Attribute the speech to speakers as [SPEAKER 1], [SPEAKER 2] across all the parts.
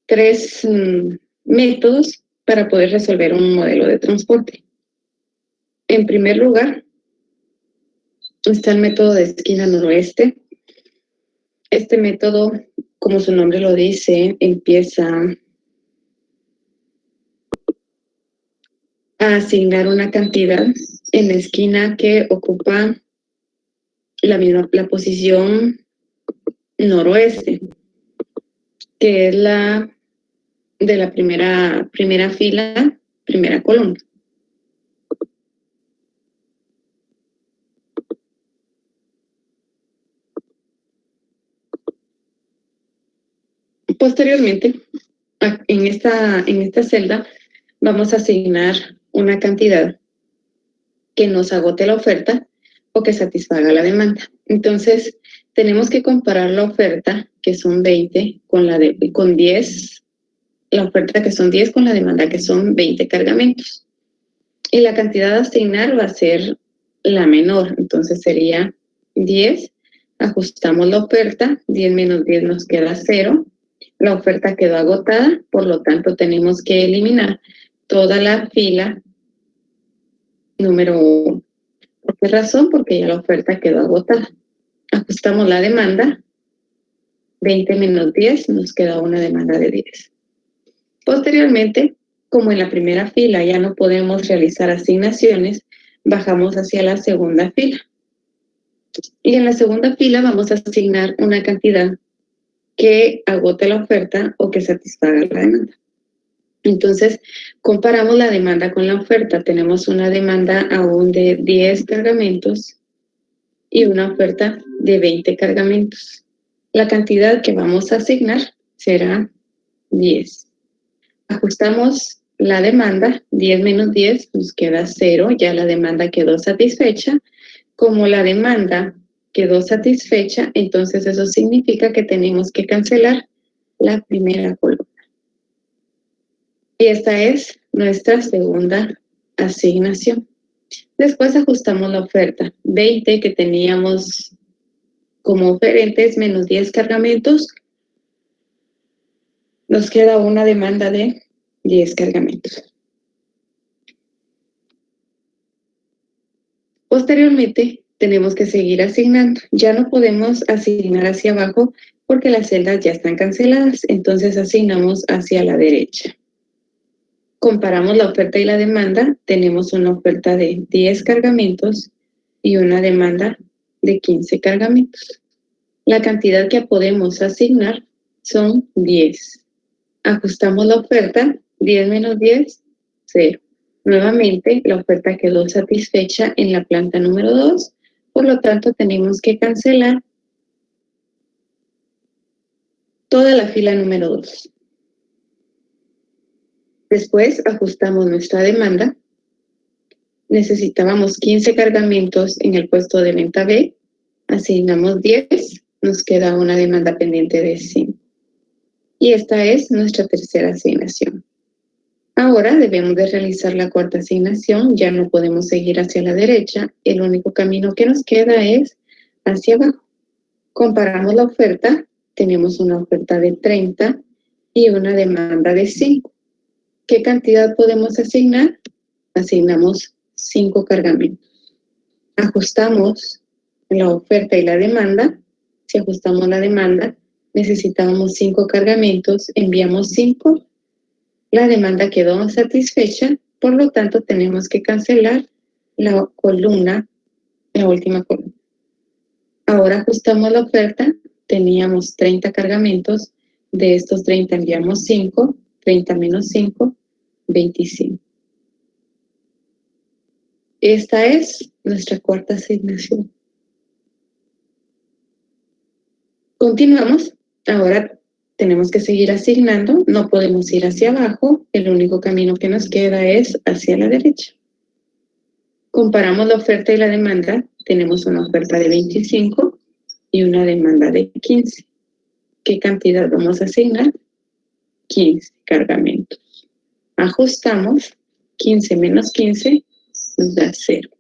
[SPEAKER 1] tres métodos para poder resolver un modelo de transporte. En primer lugar, está el método de esquina noroeste. Este método, como su nombre lo dice, empieza a asignar una cantidad en la esquina que ocupa la posición noroeste, que es la de la primera fila, primera columna. Posteriormente, en esta celda, vamos a asignar una cantidad que nos agote la oferta o que satisfaga la demanda. Entonces, tenemos que comparar la oferta, que son 20, con 10, la oferta que son 10 con la demanda, que son 20 cargamentos. Y la cantidad a asignar va a ser la menor, entonces sería 10. Ajustamos la oferta, 10 menos 10 nos queda 0. La oferta quedó agotada, por lo tanto tenemos que eliminar toda la fila número 1. ¿Por qué razón? Porque ya la oferta quedó agotada. Ajustamos la demanda, 20 menos 10 nos queda una demanda de 10. Posteriormente, como en la primera fila ya no podemos realizar asignaciones, bajamos hacia la segunda fila. Y en la segunda fila vamos a asignar una cantidad que agote la oferta o que satisfaga la demanda. Entonces, comparamos la demanda con la oferta. Tenemos una demanda aún de 10 cargamentos y una oferta de 20 cargamentos. La cantidad que vamos a asignar será 10. Ajustamos la demanda, 10 menos 10 nos queda 0, ya la demanda quedó satisfecha. Como la demanda quedó satisfecha, entonces eso significa que tenemos que cancelar la primera columna. Y esta es nuestra segunda asignación. Después ajustamos la oferta, 20 que teníamos como oferentes menos 10 cargamentos, nos queda una demanda de 10 cargamentos. Posteriormente, tenemos que seguir asignando. Ya no podemos asignar hacia abajo porque las celdas ya están canceladas, entonces asignamos hacia la derecha. Comparamos la oferta y la demanda, tenemos una oferta de 10 cargamentos y una demanda de 15 cargamentos. La cantidad que podemos asignar son 10. Ajustamos la oferta, 10 menos 10, 0. Nuevamente, la oferta quedó satisfecha en la planta número 2, por lo tanto tenemos que cancelar toda la fila número 2. Después ajustamos nuestra demanda. Necesitábamos 15 cargamentos en el puesto de venta B. Asignamos 10, nos queda una demanda pendiente de 5. Y esta es nuestra tercera asignación. Ahora debemos de realizar la cuarta asignación. Ya no podemos seguir hacia la derecha. El único camino que nos queda es hacia abajo. Comparamos la oferta. Tenemos una oferta de 30 y una demanda de 5. ¿Qué cantidad podemos asignar? Asignamos 5 cargamentos. Ajustamos la oferta y la demanda. Si ajustamos la demanda, necesitábamos 5 cargamentos, enviamos 5. La demanda quedó satisfecha, por lo tanto tenemos que cancelar la columna, la última columna. Ahora ajustamos la oferta, teníamos 30 cargamentos, de estos 30 enviamos 5, 30 menos 5, 25. Esta es nuestra cuarta asignación. Continuamos. Ahora tenemos que seguir asignando. No podemos ir hacia abajo. El único camino que nos queda es hacia la derecha. Comparamos la oferta y la demanda. Tenemos una oferta de 25 y una demanda de 15. ¿Qué cantidad vamos a asignar? 15 cargamentos. Ajustamos. 15 menos 15 nos da 0.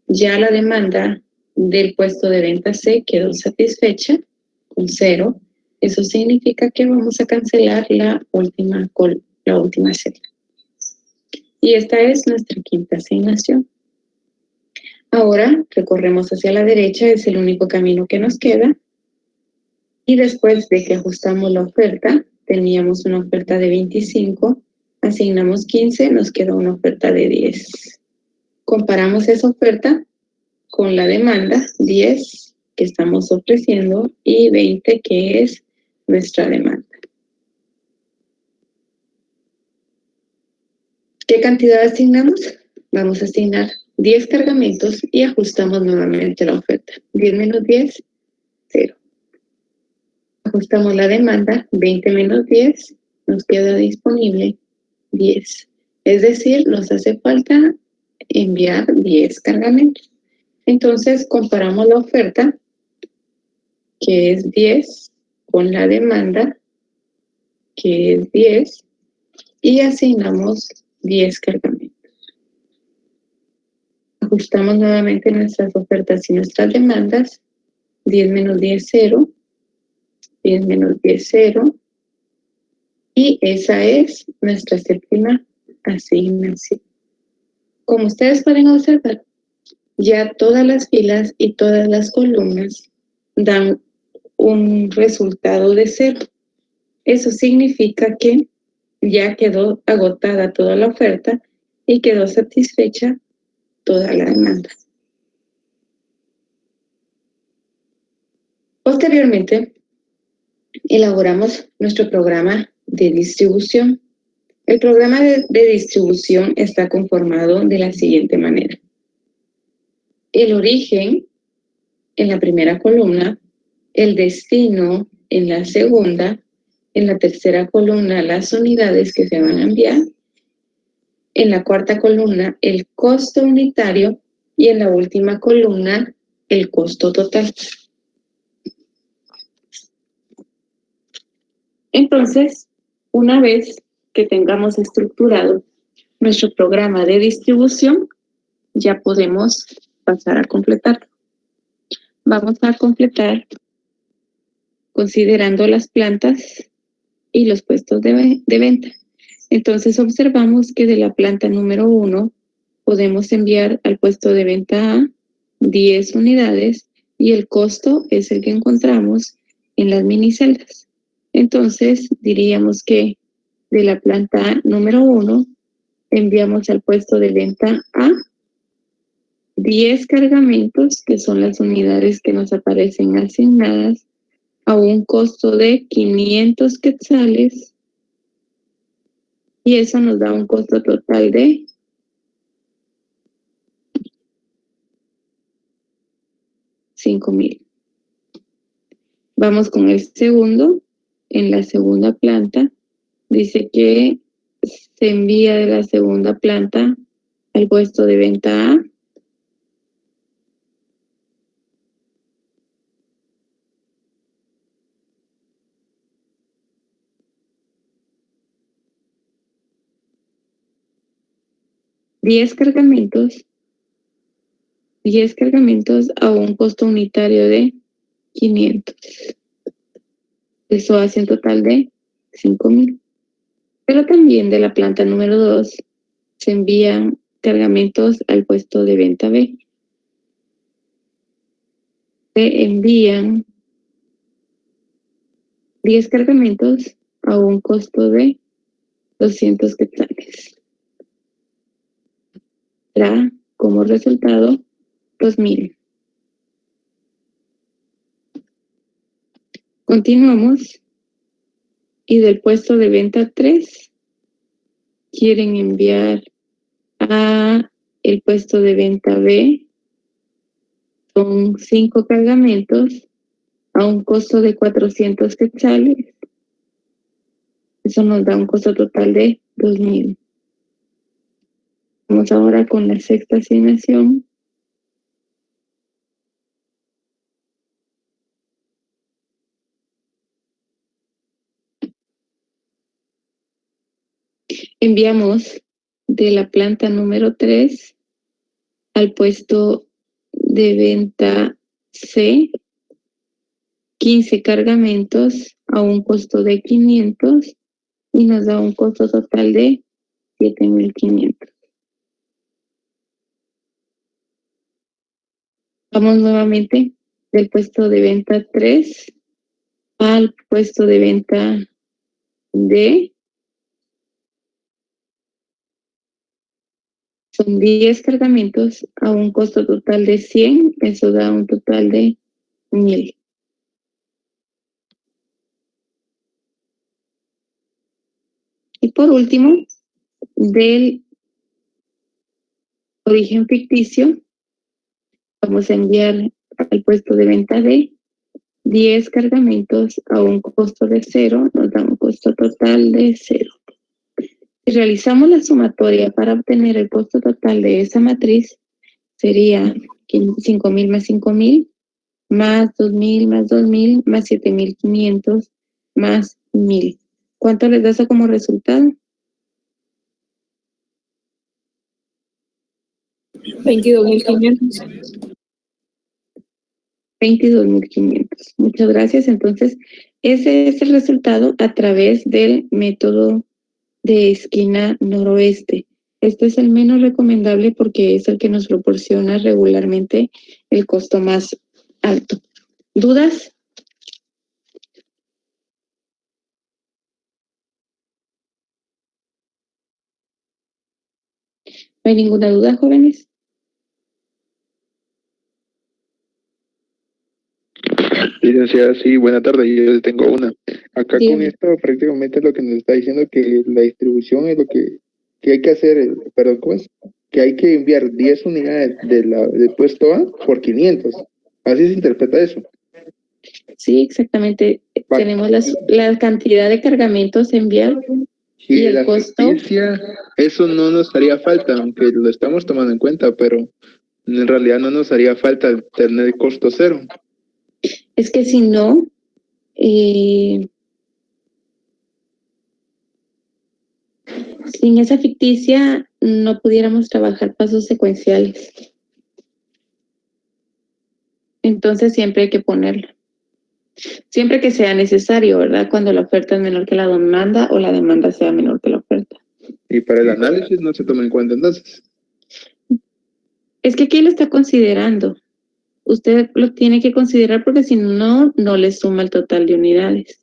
[SPEAKER 1] Ya la demanda del puesto de venta C quedó satisfecha con 0. Eso significa que vamos a cancelar la última celda. Y esta es nuestra quinta asignación. Ahora recorremos hacia la derecha, es el único camino que nos queda. Y después de que ajustamos la oferta, teníamos una oferta de 25, asignamos 15, nos queda una oferta de 10. Comparamos esa oferta con la demanda, 10 que estamos ofreciendo y 20 que es nuestra demanda. ¿Qué cantidad asignamos? Vamos a asignar 10 cargamentos y ajustamos nuevamente la oferta. 10 menos 10, 0. Ajustamos la demanda, 20 menos 10, nos queda disponible 10. Es decir, nos hace falta enviar 10 cargamentos. Entonces, comparamos la oferta, que es 10, con la demanda, que es 10, y asignamos 10 cargamentos. Ajustamos nuevamente nuestras ofertas y nuestras demandas. 10 menos 10, 0. 10 menos 10, 0. Y esa es nuestra séptima asignación. Como ustedes pueden observar, ya todas las filas y todas las columnas dan un resultado de 0. Eso significa que ya quedó agotada toda la oferta y quedó satisfecha toda la demanda. Posteriormente, elaboramos nuestro programa de distribución. El programa de distribución está conformado de la siguiente manera. El origen en la primera columna, el destino en la segunda, en la tercera columna las unidades que se van a enviar, en la cuarta columna el costo unitario y en la última columna el costo total. Entonces, una vez que tengamos estructurado nuestro programa de distribución, ya podemos pasar a completarlo. Vamos a completar considerando las plantas y los puestos de venta. Entonces observamos que de la planta número 1 podemos enviar al puesto de venta A 10 unidades y el costo es el que encontramos en las miniceldas. Entonces diríamos que de la planta número 1 enviamos al puesto de venta A 10 cargamentos, que son las unidades que nos aparecen asignadas, a un costo de 500 quetzales, y eso nos da un costo total de 5,000. Vamos con el segundo. En la segunda planta dice que se envía de la segunda planta al puesto de venta A 10 cargamentos a un costo unitario de 500. Eso hace un total de 5,000. Pero también de la planta número 2 se envían cargamentos al puesto de venta B. Se envían 10 cargamentos a un costo de 200 quetzales. Da como resultado 2,000. Continuamos. Y del puesto de venta 3 quieren enviar a el puesto de venta B con 5 cargamentos a un costo de 400 quetzales. Eso nos da un costo total de 2,000. Vamos ahora con la sexta asignación. Enviamos de la planta número 3 al puesto de venta C 15 cargamentos a un costo de 500 y nos da un costo total de 7.500. Vamos nuevamente del puesto de venta 3 al puesto de venta D. Son 10 cargamentos a un costo total de 100. Eso da un total de 1.000. Y por último, del origen ficticio, vamos a enviar al puesto de venta D 10 cargamentos a un costo de 0, nos da un costo total de 0. Si realizamos la sumatoria para obtener el costo total de esa matriz, sería 5.000 más 5.000, más 2.000 más 2.000, más 7.500, más 1.000. ¿Cuánto les da eso como resultado?
[SPEAKER 2] 22.500.
[SPEAKER 1] 22.500. Muchas gracias. Entonces, ese es el resultado a través del método de esquina noroeste. Este es el menos recomendable porque es el que nos proporciona regularmente el costo más alto. ¿Dudas? ¿No hay ninguna duda, jóvenes?
[SPEAKER 3] Licenciada, sí, buena tarde. Yo tengo una. Acá con
[SPEAKER 1] Dígame.
[SPEAKER 3] esto prácticamente lo que nos está diciendo que la distribución es lo que hay que hacer, perdón, ¿cómo es? Que hay que enviar 10 unidades del puesto A por 500. Así se interpreta eso.
[SPEAKER 1] Sí, exactamente.
[SPEAKER 3] Va.
[SPEAKER 1] Tenemos la cantidad de cargamentos a enviar
[SPEAKER 3] Y
[SPEAKER 1] y
[SPEAKER 3] de
[SPEAKER 1] el
[SPEAKER 3] la
[SPEAKER 1] costo.
[SPEAKER 3] ficticia, eso no nos haría falta, aunque lo estamos tomando en cuenta, pero en realidad no nos haría falta tener costo cero.
[SPEAKER 1] Es que si no, sin esa ficticia no pudiéramos trabajar pasos secuenciales. Entonces siempre hay que ponerlo. Siempre que sea necesario, ¿verdad? Cuando la oferta es menor que la demanda o la demanda sea menor que la oferta.
[SPEAKER 3] Y para el análisis no se toma en cuenta entonces.
[SPEAKER 1] Es que aquí lo está considerando. Usted lo tiene que considerar porque si no, no le suma el total de unidades.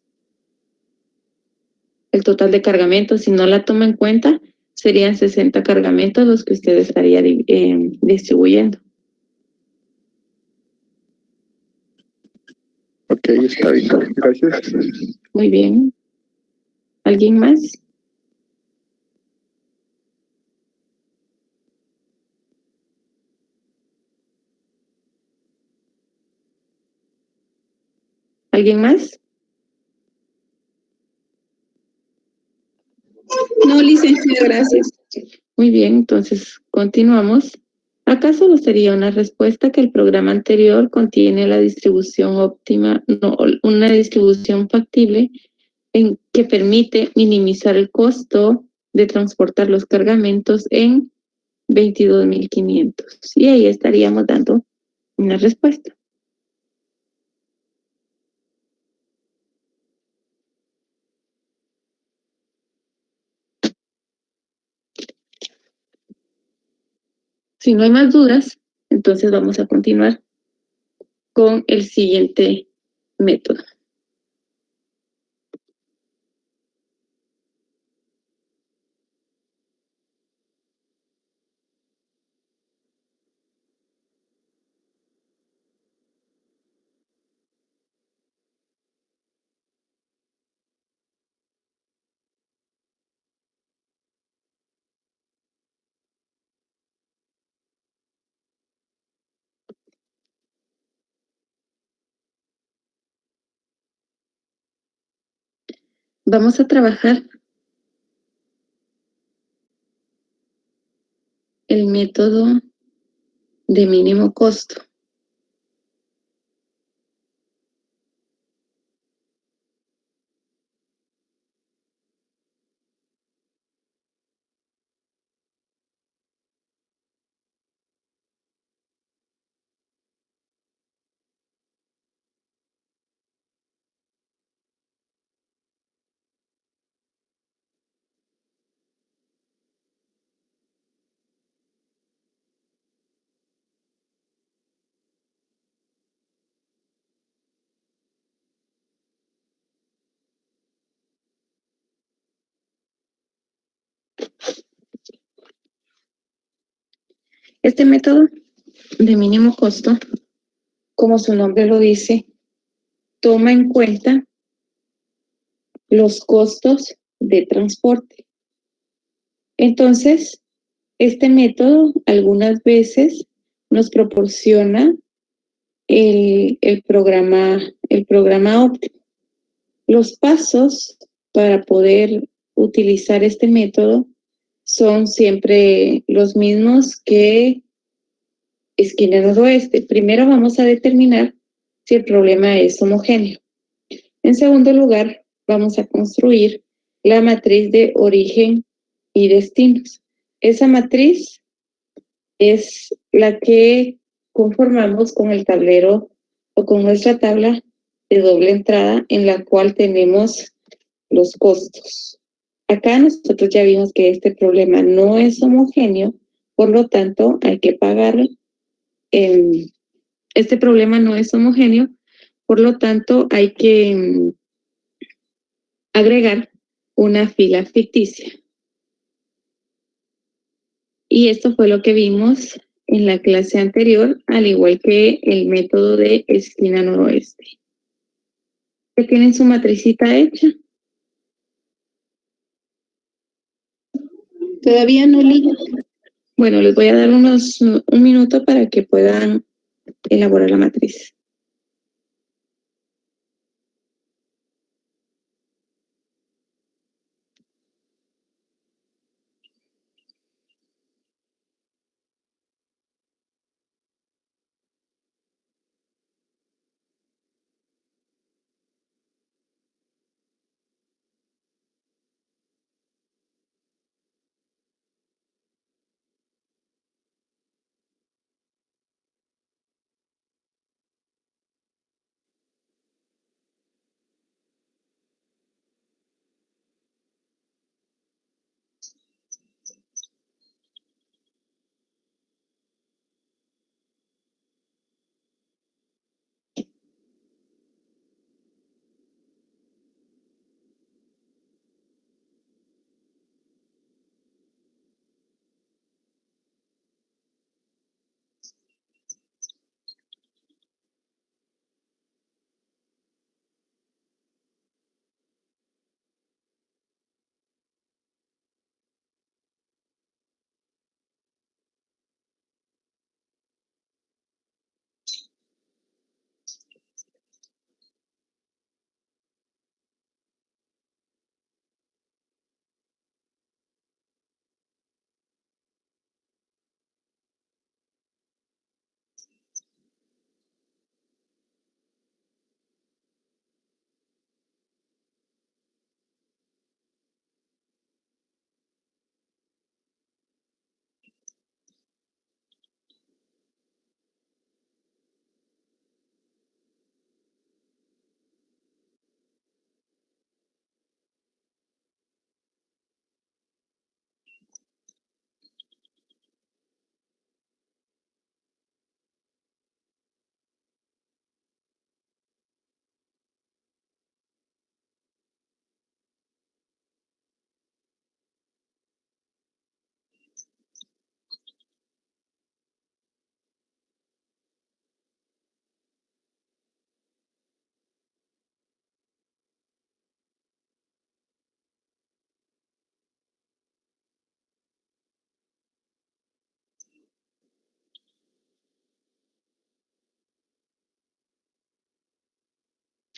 [SPEAKER 1] El total de cargamentos, si no la toma en cuenta, serían 60 cargamentos los que usted estaría distribuyendo.
[SPEAKER 3] Ok, está bien. Gracias.
[SPEAKER 1] Muy bien. ¿Alguien más? ¿Alguien más?
[SPEAKER 2] No, licenciada, gracias.
[SPEAKER 1] Muy bien, entonces continuamos. Acá solo sería una respuesta que el programa anterior contiene la distribución óptima, no, una distribución factible en que permite minimizar el costo de transportar los cargamentos en 22.500. Y ahí estaríamos dando una respuesta. Si no hay más dudas, entonces vamos a continuar con el siguiente método. Vamos a trabajar el método de mínimo costo. Este método de mínimo costo, como su nombre lo dice, toma en cuenta los costos de transporte. Entonces, este método algunas veces nos proporciona el programa óptimo. Los pasos para poder utilizar este método son siempre los mismos que esquina noroeste. Primero vamos a determinar si el problema es homogéneo. En segundo lugar, vamos a construir la matriz de origen y destinos. Esa matriz es la que conformamos con el tablero o con nuestra tabla de doble entrada en la cual tenemos los costos. Acá nosotros ya vimos que este problema no es homogéneo, por lo tanto hay que pagar. Este problema no es homogéneo, por lo tanto hay que agregar una fila ficticia. Y esto fue lo que vimos en la clase anterior, al igual que el método de esquina noroeste. ¿Ya tienen su matricita hecha?
[SPEAKER 2] Todavía no, Lía.
[SPEAKER 1] Bueno, les voy a dar un minuto para que puedan elaborar la matriz.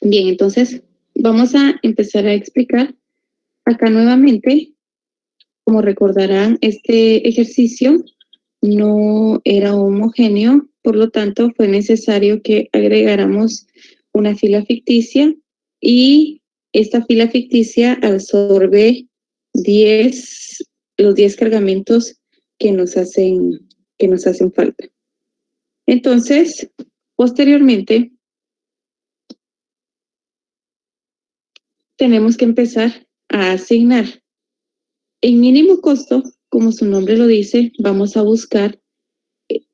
[SPEAKER 1] Bien, entonces vamos a empezar a explicar acá nuevamente. Como recordarán, este ejercicio no era homogéneo, por lo tanto fue necesario que agregáramos una fila ficticia y esta fila ficticia absorbe los 10 cargamentos que nos hacen falta. Entonces, posteriormente, tenemos que empezar a asignar. En mínimo costo, como su nombre lo dice, vamos a buscar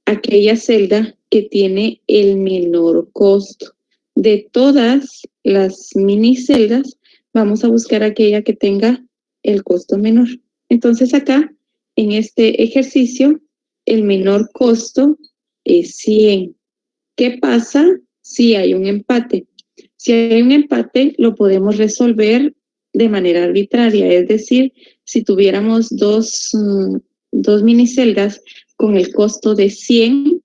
[SPEAKER 1] aquella celda que tiene el menor costo. De todas las mini celdas, vamos a buscar aquella que tenga el costo menor. Entonces acá, en este ejercicio, el menor costo es 100. ¿Qué pasa si hay un empate? Si hay un empate, lo podemos resolver de manera arbitraria, es decir, si tuviéramos dos miniceldas con el costo de 100,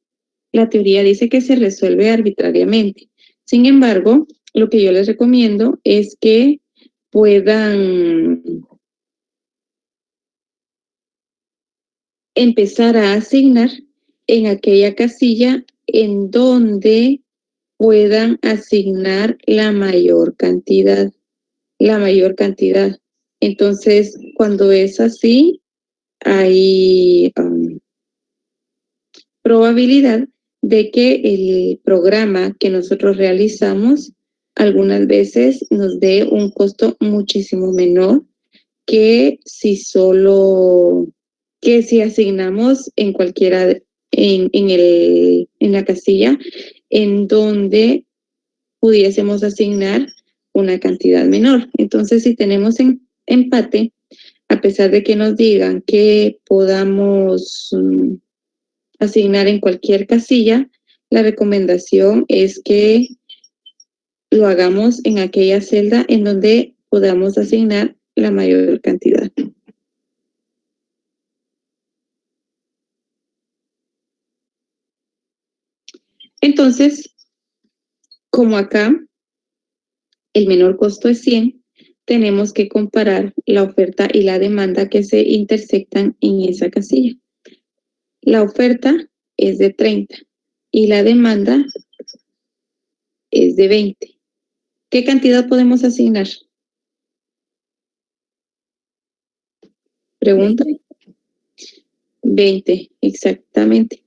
[SPEAKER 1] la teoría dice que se resuelve arbitrariamente. Sin embargo, lo que yo les recomiendo es que puedan empezar a asignar en aquella casilla en donde puedan asignar la mayor cantidad. Entonces, cuando es así, hay probabilidad de que el programa que nosotros realizamos algunas veces nos dé un costo muchísimo menor que si asignamos en cualquiera, en la casilla en donde pudiésemos asignar una cantidad menor. Entonces, si tenemos empate, a pesar de que nos digan que podamos asignar en cualquier casilla, la recomendación es que lo hagamos en aquella celda en donde podamos asignar la mayor cantidad. Entonces, como acá el menor costo es 100, tenemos que comparar la oferta y la demanda que se intersectan en esa casilla. La oferta es de 30 y la demanda es de 20. ¿Qué cantidad podemos asignar? Pregunta. 20, exactamente.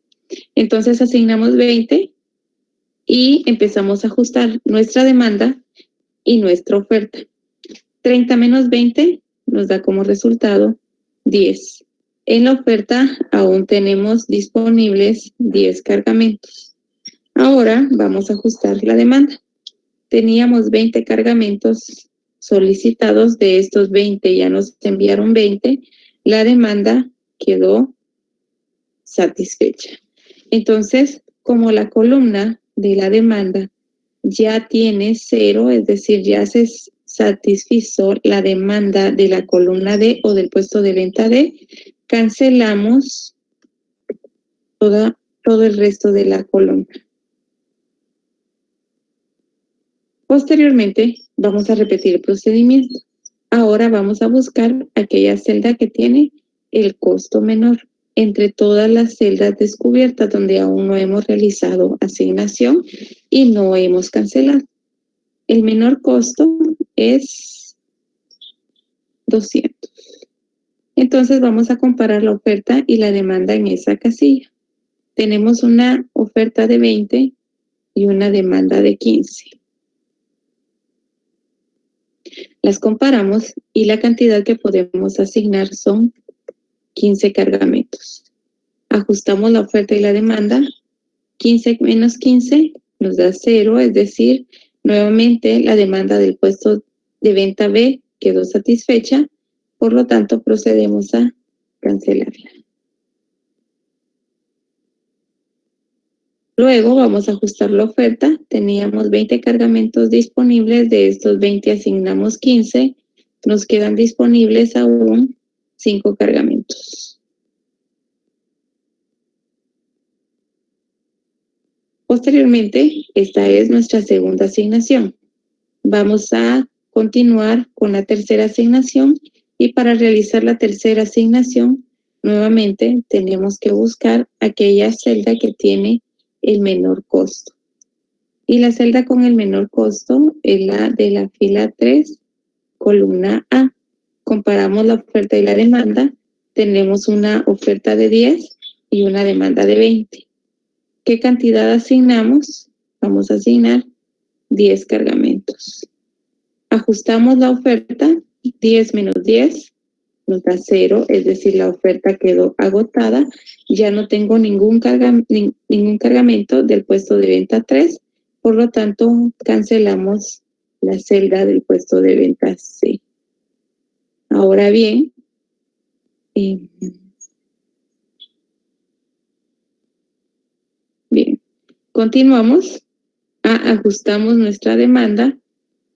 [SPEAKER 1] Entonces asignamos 20 y empezamos a ajustar nuestra demanda y nuestra oferta. 30 menos 20 nos da como resultado 10. En la oferta aún tenemos disponibles 10 cargamentos. Ahora vamos a ajustar la demanda. Teníamos 20 cargamentos solicitados, de estos 20 ya nos enviaron 20, la demanda quedó satisfecha. Entonces, como la columna de la demanda ya tiene 0, es decir, ya se satisfizo la demanda de la columna D o del puesto de venta D, cancelamos todo el resto de la columna. Posteriormente, vamos a repetir el procedimiento. Ahora vamos a buscar aquella celda que tiene el costo menor entre todas las celdas descubiertas donde aún no hemos realizado asignación y no hemos cancelado. El menor costo es 200. Entonces vamos a comparar la oferta y la demanda en esa casilla. Tenemos una oferta de 20 y una demanda de 15. Las comparamos y la cantidad que podemos asignar son 15 cargamentos. Ajustamos la oferta y la demanda. 15 menos 15 nos da 0, es decir, nuevamente la demanda del puesto de venta B quedó satisfecha, por lo tanto procedemos a cancelarla. Luego vamos a ajustar la oferta. Teníamos 20 cargamentos disponibles, de estos 20 asignamos 15, nos quedan disponibles aún 5 cargamentos. Posteriormente, esta es nuestra segunda asignación. Vamos a continuar con la tercera asignación y para realizar la tercera asignación, nuevamente tenemos que buscar aquella celda que tiene el menor costo. Y la celda con el menor costo es la de la fila 3, columna A. Comparamos la oferta y la demanda. Tenemos una oferta de 10 y una demanda de 20. ¿Qué cantidad asignamos? Vamos a asignar 10 cargamentos. Ajustamos la oferta, 10 menos 10 nos da 0, es decir, la oferta quedó agotada. Ya no tengo ningún cargamento del puesto de venta 3, por lo tanto, cancelamos la celda del puesto de venta C. Ahora bien, Continuamos, ajustamos nuestra demanda.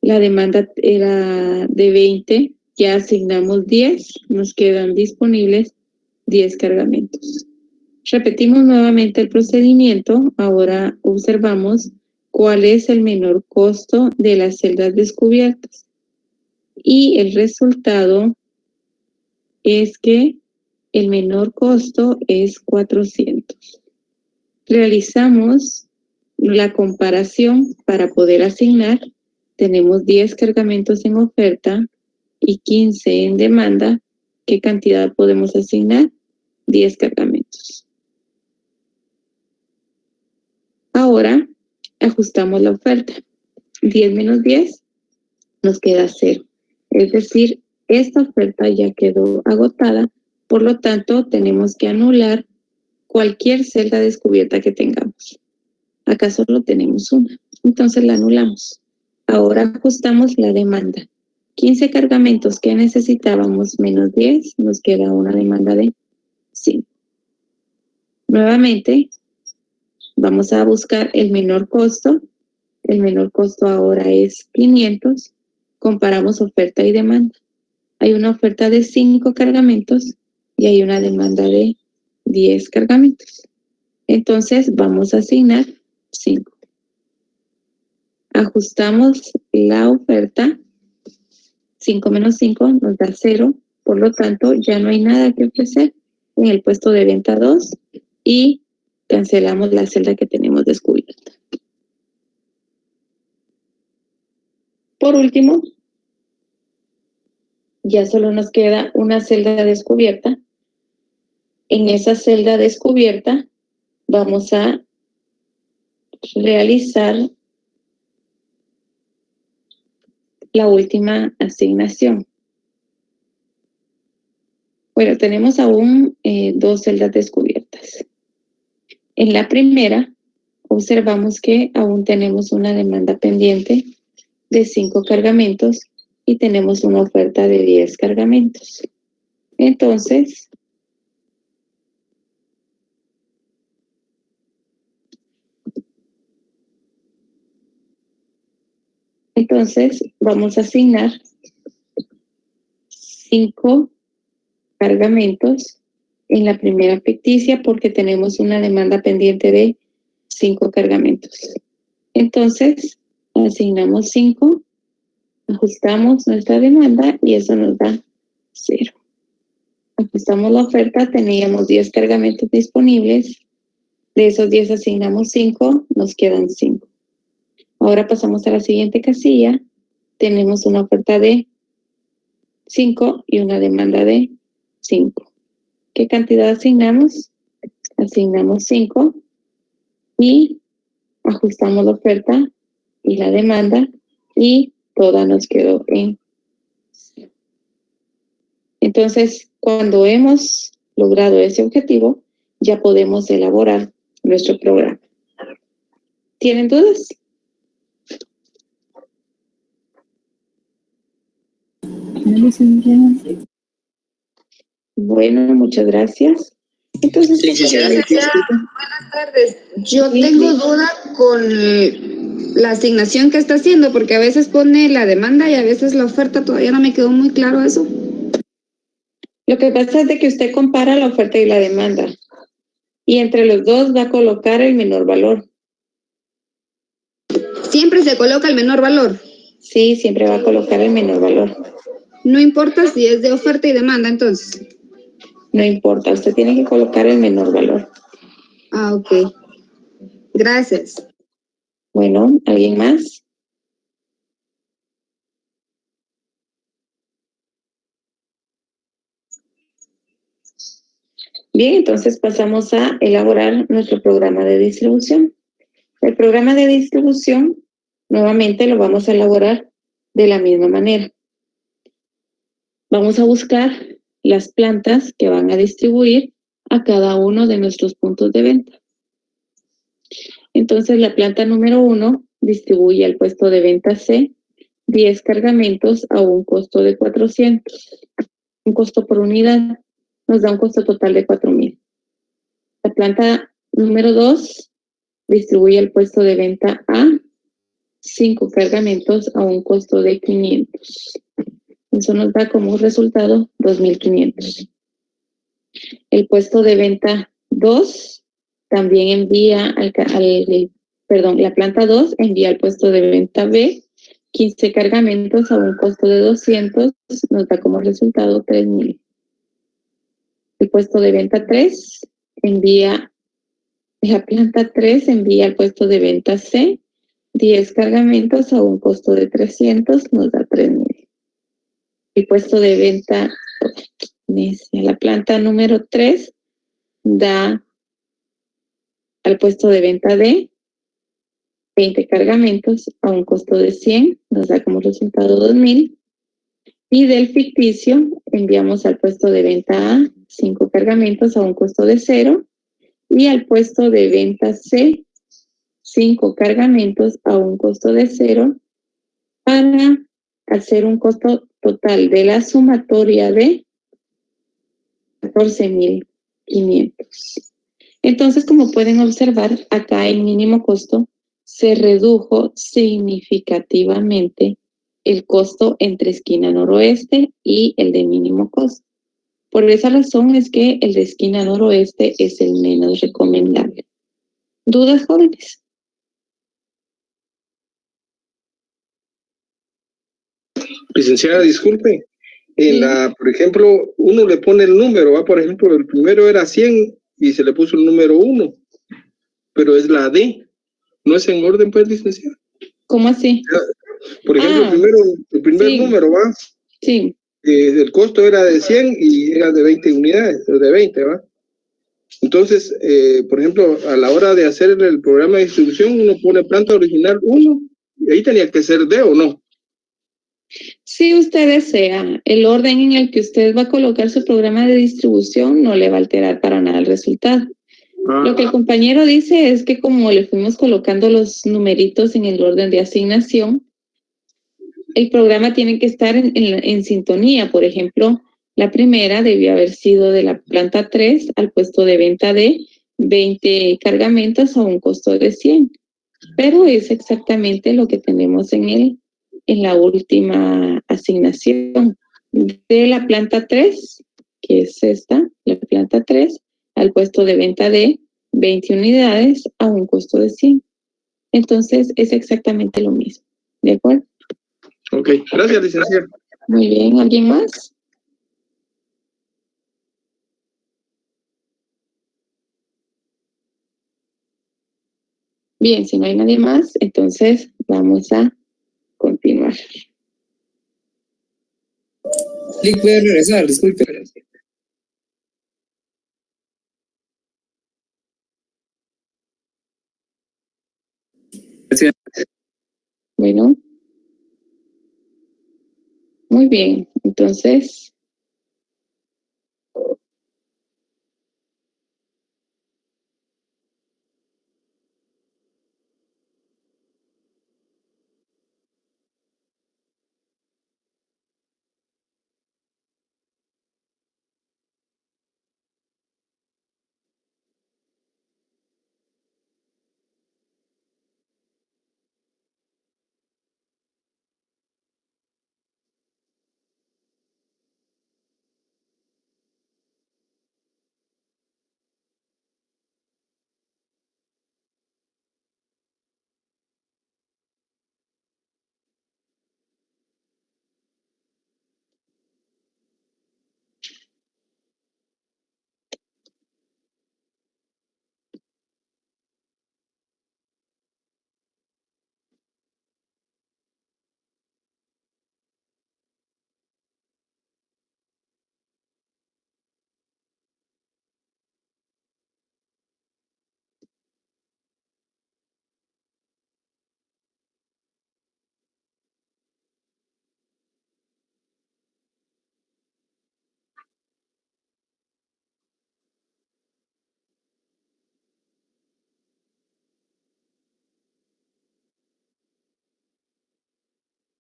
[SPEAKER 1] La demanda era de 20, ya asignamos 10, nos quedan disponibles 10 cargamentos. Repetimos nuevamente el procedimiento. Ahora observamos cuál es el menor costo de las celdas descubiertas. Y el resultado es que el menor costo es 400. Realizamos la comparación para poder asignar. Tenemos 10 cargamentos en oferta y 15 en demanda. ¿Qué cantidad podemos asignar? 10 cargamentos. Ahora ajustamos la oferta. 10 menos 10 nos queda 0. Es decir, esta oferta ya quedó agotada. Por lo tanto, tenemos que anular cualquier celda descubierta que tengamos. Acá solo tenemos una. Entonces la anulamos. Ahora ajustamos la demanda. 15 cargamentos que necesitábamos menos 10, nos queda una demanda de 5. Nuevamente, vamos a buscar el menor costo. El menor costo ahora es 500. Comparamos oferta y demanda. Hay una oferta de 5 cargamentos y hay una demanda de 10 cargamentos. Entonces, vamos a asignar 5. Ajustamos la oferta. 5 menos 5 nos da 0. Por lo tanto, ya no hay nada que ofrecer en el puesto de venta 2 y cancelamos la celda que tenemos descubierta. Por último, ya solo nos queda una celda descubierta. En esa celda descubierta vamos a realizar la última asignación. Bueno, tenemos aún 2 celdas descubiertas. En la primera, observamos que aún tenemos una demanda pendiente de 5 cargamentos y tenemos una oferta de 10 cargamentos. Entonces, vamos a asignar 5 cargamentos en la primera ficticia porque tenemos una demanda pendiente de 5 cargamentos. Entonces, asignamos 5, ajustamos nuestra demanda y eso nos da 0. Ajustamos la oferta, teníamos 10 cargamentos disponibles. De esos 10 asignamos 5, nos quedan 5. Ahora pasamos a la siguiente casilla. Tenemos una oferta de 5 y una demanda de 5. ¿Qué cantidad asignamos? Asignamos 5 y ajustamos la oferta y la demanda y toda nos quedó en 0. Entonces, cuando hemos logrado ese objetivo, ya podemos elaborar nuestro programa. ¿Tienen dudas? Bueno, muchas gracias. Entonces,
[SPEAKER 4] Licenciada, buenas tardes. Yo tengo duda con la asignación que está haciendo, porque a veces pone la demanda y a veces la oferta. Todavía no me quedó muy claro eso.
[SPEAKER 1] Lo que pasa es de que usted compara la oferta y la demanda. Y entre los dos va a colocar el menor valor.
[SPEAKER 4] Siempre se coloca el menor valor.
[SPEAKER 1] Sí, siempre va a colocar el menor valor.
[SPEAKER 4] No importa si es de oferta y demanda, entonces.
[SPEAKER 1] No importa, usted tiene que colocar el menor valor.
[SPEAKER 4] Ah, ok. Gracias.
[SPEAKER 1] Bueno, ¿alguien más? Bien, entonces pasamos a elaborar nuestro programa de distribución. El programa de distribución, nuevamente lo vamos a elaborar de la misma manera. Vamos a buscar las plantas que van a distribuir a cada uno de nuestros puntos de venta. Entonces, la planta número 1 distribuye al puesto de venta C 10 cargamentos a un costo de 400. Un costo por unidad nos da un costo total de 4,000. La planta número 2 distribuye el puesto de venta A 5 cargamentos a un costo de 500. Eso nos da como resultado 2.500. El puesto de venta 2 también envía la planta 2 envía al puesto de venta B 15 cargamentos a un costo de 200, nos da como resultado 3.000. El puesto de venta 3 envía, la planta 3 envía al puesto de venta C 10 cargamentos a un costo de 300, nos da 3.000. El puesto de venta, la planta número 3 da al puesto de venta D 20 cargamentos a un costo de 100, nos da como resultado 2.000. Y del ficticio enviamos al puesto de venta A 5 cargamentos a un costo de 0 y al puesto de venta C 5 cargamentos a un costo de 0 para hacer un costo total de la sumatoria de 14.500. Entonces, como pueden observar, acá el mínimo costo se redujo significativamente el costo entre esquina noroeste y el de mínimo costo. Por esa razón es que el de esquina noroeste es el menos recomendable. ¿Dudas, jóvenes?
[SPEAKER 5] Licenciada, disculpe. Por ejemplo, uno le pone el número, ¿va? Por ejemplo, el primero era 100 y se le puso el número 1, pero es la D. ¿No es en orden, pues, licenciada?
[SPEAKER 1] ¿Cómo así?
[SPEAKER 5] Por ejemplo, el primer
[SPEAKER 1] sí.
[SPEAKER 5] número, ¿va?
[SPEAKER 1] Sí.
[SPEAKER 5] El costo era de 100 y era de 20 unidades, de 20, ¿va? Entonces, por ejemplo, a la hora de hacer el programa de distribución, uno pone planta original 1, y ahí tenía que ser D, ¿o no?
[SPEAKER 1] Si usted desea, el orden en el que usted va a colocar su programa de distribución no le va a alterar para nada el resultado. Lo que el compañero dice es que como le fuimos colocando los numeritos en el orden de asignación, el programa tiene que estar en sintonía. Por ejemplo, la primera debió haber sido de la planta 3 al puesto de venta de 20 cargamentos a un costo de 100. Pero es exactamente lo que tenemos en la última asignación. De la planta 3, que es esta, la planta 3, al puesto de venta de 20 unidades a un costo de 100. Entonces, es exactamente lo mismo. ¿De acuerdo?
[SPEAKER 5] Ok, gracias, licenciada.
[SPEAKER 1] Muy bien, ¿alguien más? Bien, si no hay nadie más, entonces vamos a continuar.
[SPEAKER 6] Sí, puede regresar, disculpe. Gracias.
[SPEAKER 1] Bueno. Muy bien, entonces...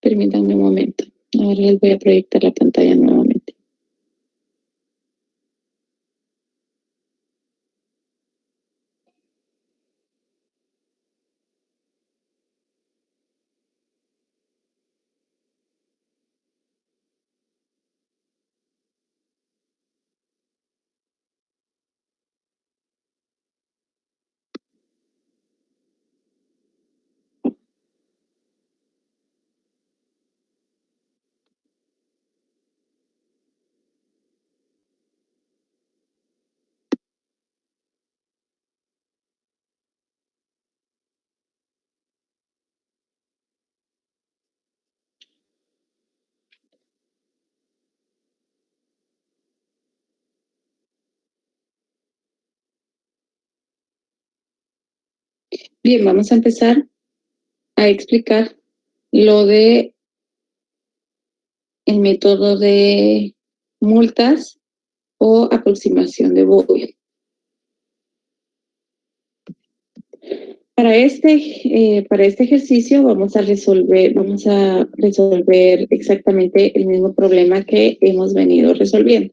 [SPEAKER 1] Permítanme un momento. Ahora les voy a proyectar la pantalla nuevamente. Bien, vamos a empezar a explicar lo de el método de multas o aproximación de Vogel. Para este ejercicio vamos a resolver exactamente el mismo problema que hemos venido resolviendo.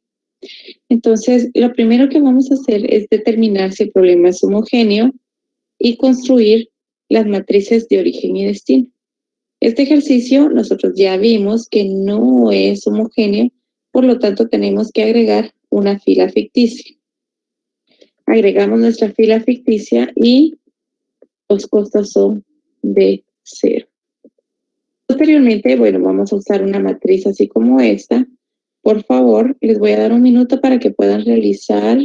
[SPEAKER 1] Entonces, lo primero que vamos a hacer es determinar si el problema es homogéneo y construir las matrices de origen y destino. Este ejercicio nosotros ya vimos que no es homogéneo, por lo tanto tenemos que agregar una fila ficticia. Agregamos nuestra fila ficticia y los costos son de 0. Posteriormente, bueno, vamos a usar una matriz así como esta. Por favor, les voy a dar un minuto para que puedan realizar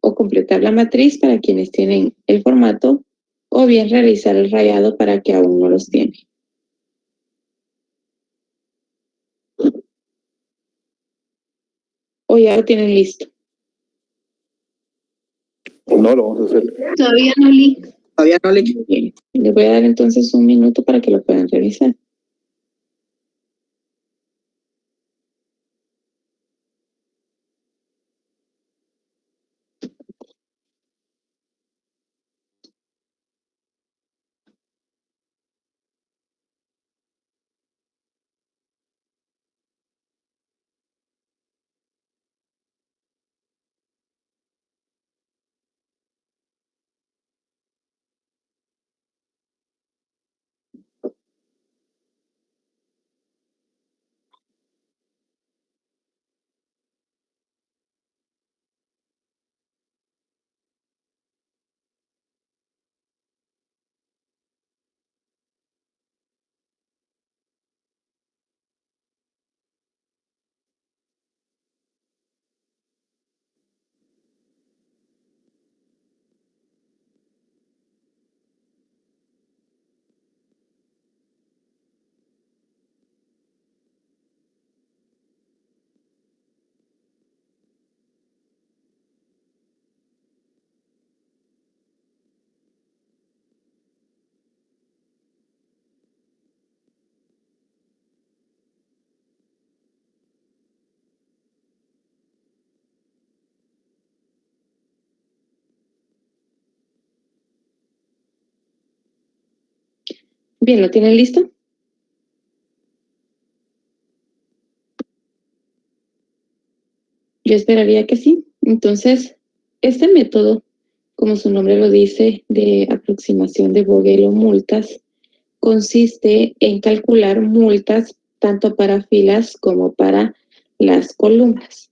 [SPEAKER 1] o completar la matriz para quienes tienen el formato, o bien realizar el rayado para que aún no los tienen. O ya lo tienen listo.
[SPEAKER 3] No, lo vamos a hacer.
[SPEAKER 2] Todavía no, Lick.
[SPEAKER 1] Bien. Les voy a dar entonces un minuto para que lo puedan revisar. Bien, ¿lo tienen listo? Yo esperaría que sí. Entonces, este método, como su nombre lo dice, de aproximación de Vogel o multas, consiste en calcular multas tanto para filas como para las columnas.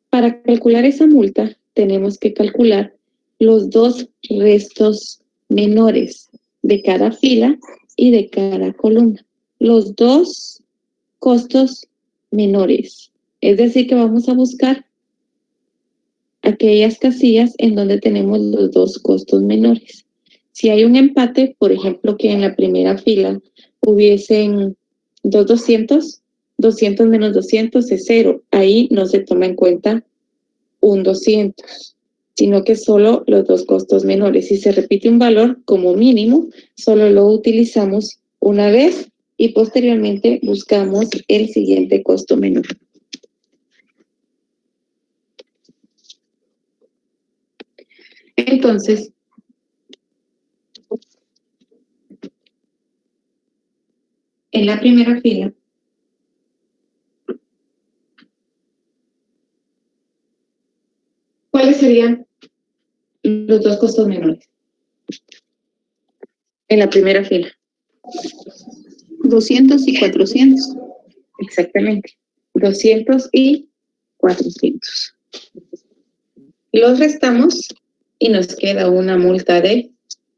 [SPEAKER 1] Para calcular esa multa, tenemos que calcular los dos restos menores de cada fila y de cada columna. Los dos costos menores. Es decir, que vamos a buscar aquellas casillas en donde tenemos los dos costos menores. Si hay un empate, por ejemplo, que en la primera fila hubiesen 200, 200 menos 200 es 0. Ahí no se toma en cuenta un 200, sino que solo los dos costos menores. Si se repite un valor como mínimo, solo lo utilizamos una vez y posteriormente buscamos el siguiente costo menor. Entonces, en la primera fila, ¿cuáles serían los dos costos menores? En la primera fila.
[SPEAKER 2] 200 y 400.
[SPEAKER 1] Exactamente. 200 y 400. Los restamos y nos queda una multa de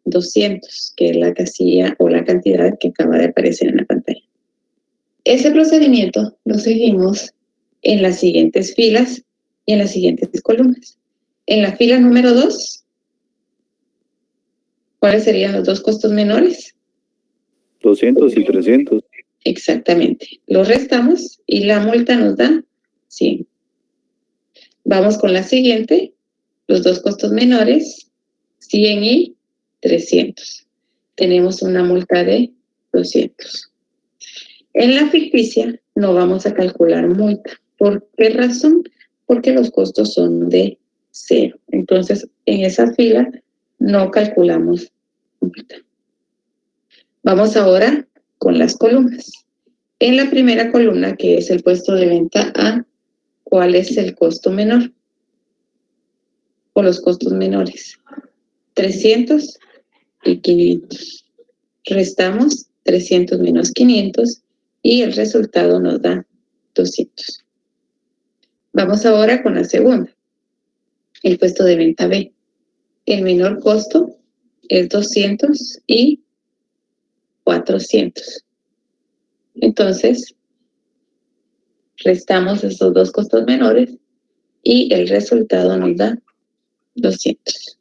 [SPEAKER 1] 200, que es la casilla o la cantidad que acaba de aparecer en la pantalla. Ese procedimiento lo seguimos en las siguientes filas y en las siguientes columnas. En la fila número 2, ¿cuáles serían los dos costos menores?
[SPEAKER 3] 200 y 300.
[SPEAKER 1] Exactamente. Los restamos y la multa nos da 100. Vamos con la siguiente. Los dos costos menores 100 y 300. Tenemos una multa de 200. En la ficticia no vamos a calcular multa. ¿Por qué razón? Porque los costos son de 0. Entonces, en esa fila no calculamos multa. Vamos ahora con las columnas. En la primera columna, que es el puesto de venta A, ¿cuál es el costo menor? O los costos menores. 300 y 500. Restamos 300 menos 500 y el resultado nos da 200. Vamos ahora con la segunda. El puesto de venta B. El menor costo es 200 y 400. Entonces, restamos esos dos costos menores y el resultado nos da 200.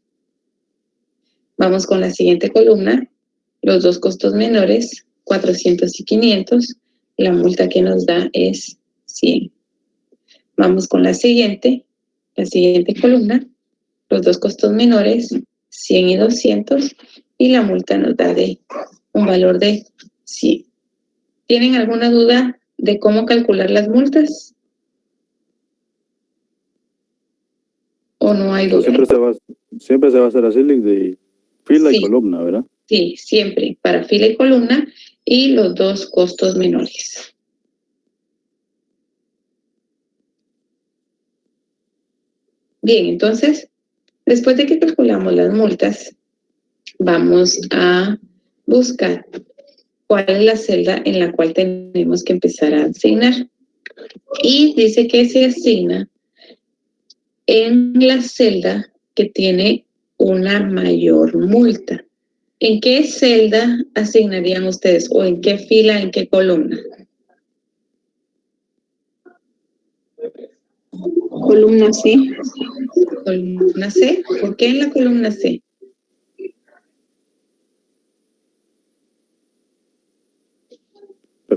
[SPEAKER 1] Vamos con la siguiente columna. Los dos costos menores, 400 y 500. La multa que nos da es 100. Vamos con la siguiente columna. Los dos costos menores, 100 y 200. Y la multa nos da un valor de 100. ¿Tienen alguna duda de cómo calcular las multas? ¿O no hay duda?
[SPEAKER 7] Siempre se va a hacer así, de fila y columna, ¿verdad?
[SPEAKER 1] Sí, siempre, para fila y columna y los dos costos menores. Bien, entonces, después de que calculamos las multas, vamos a buscar cuál es la celda en la cual tenemos que empezar a asignar. Y dice que se asigna en la celda que tiene una mayor multa. ¿En qué celda asignarían ustedes? ¿O en qué fila, en qué columna?
[SPEAKER 2] Columna C.
[SPEAKER 1] Columna C. ¿Por qué en la columna C?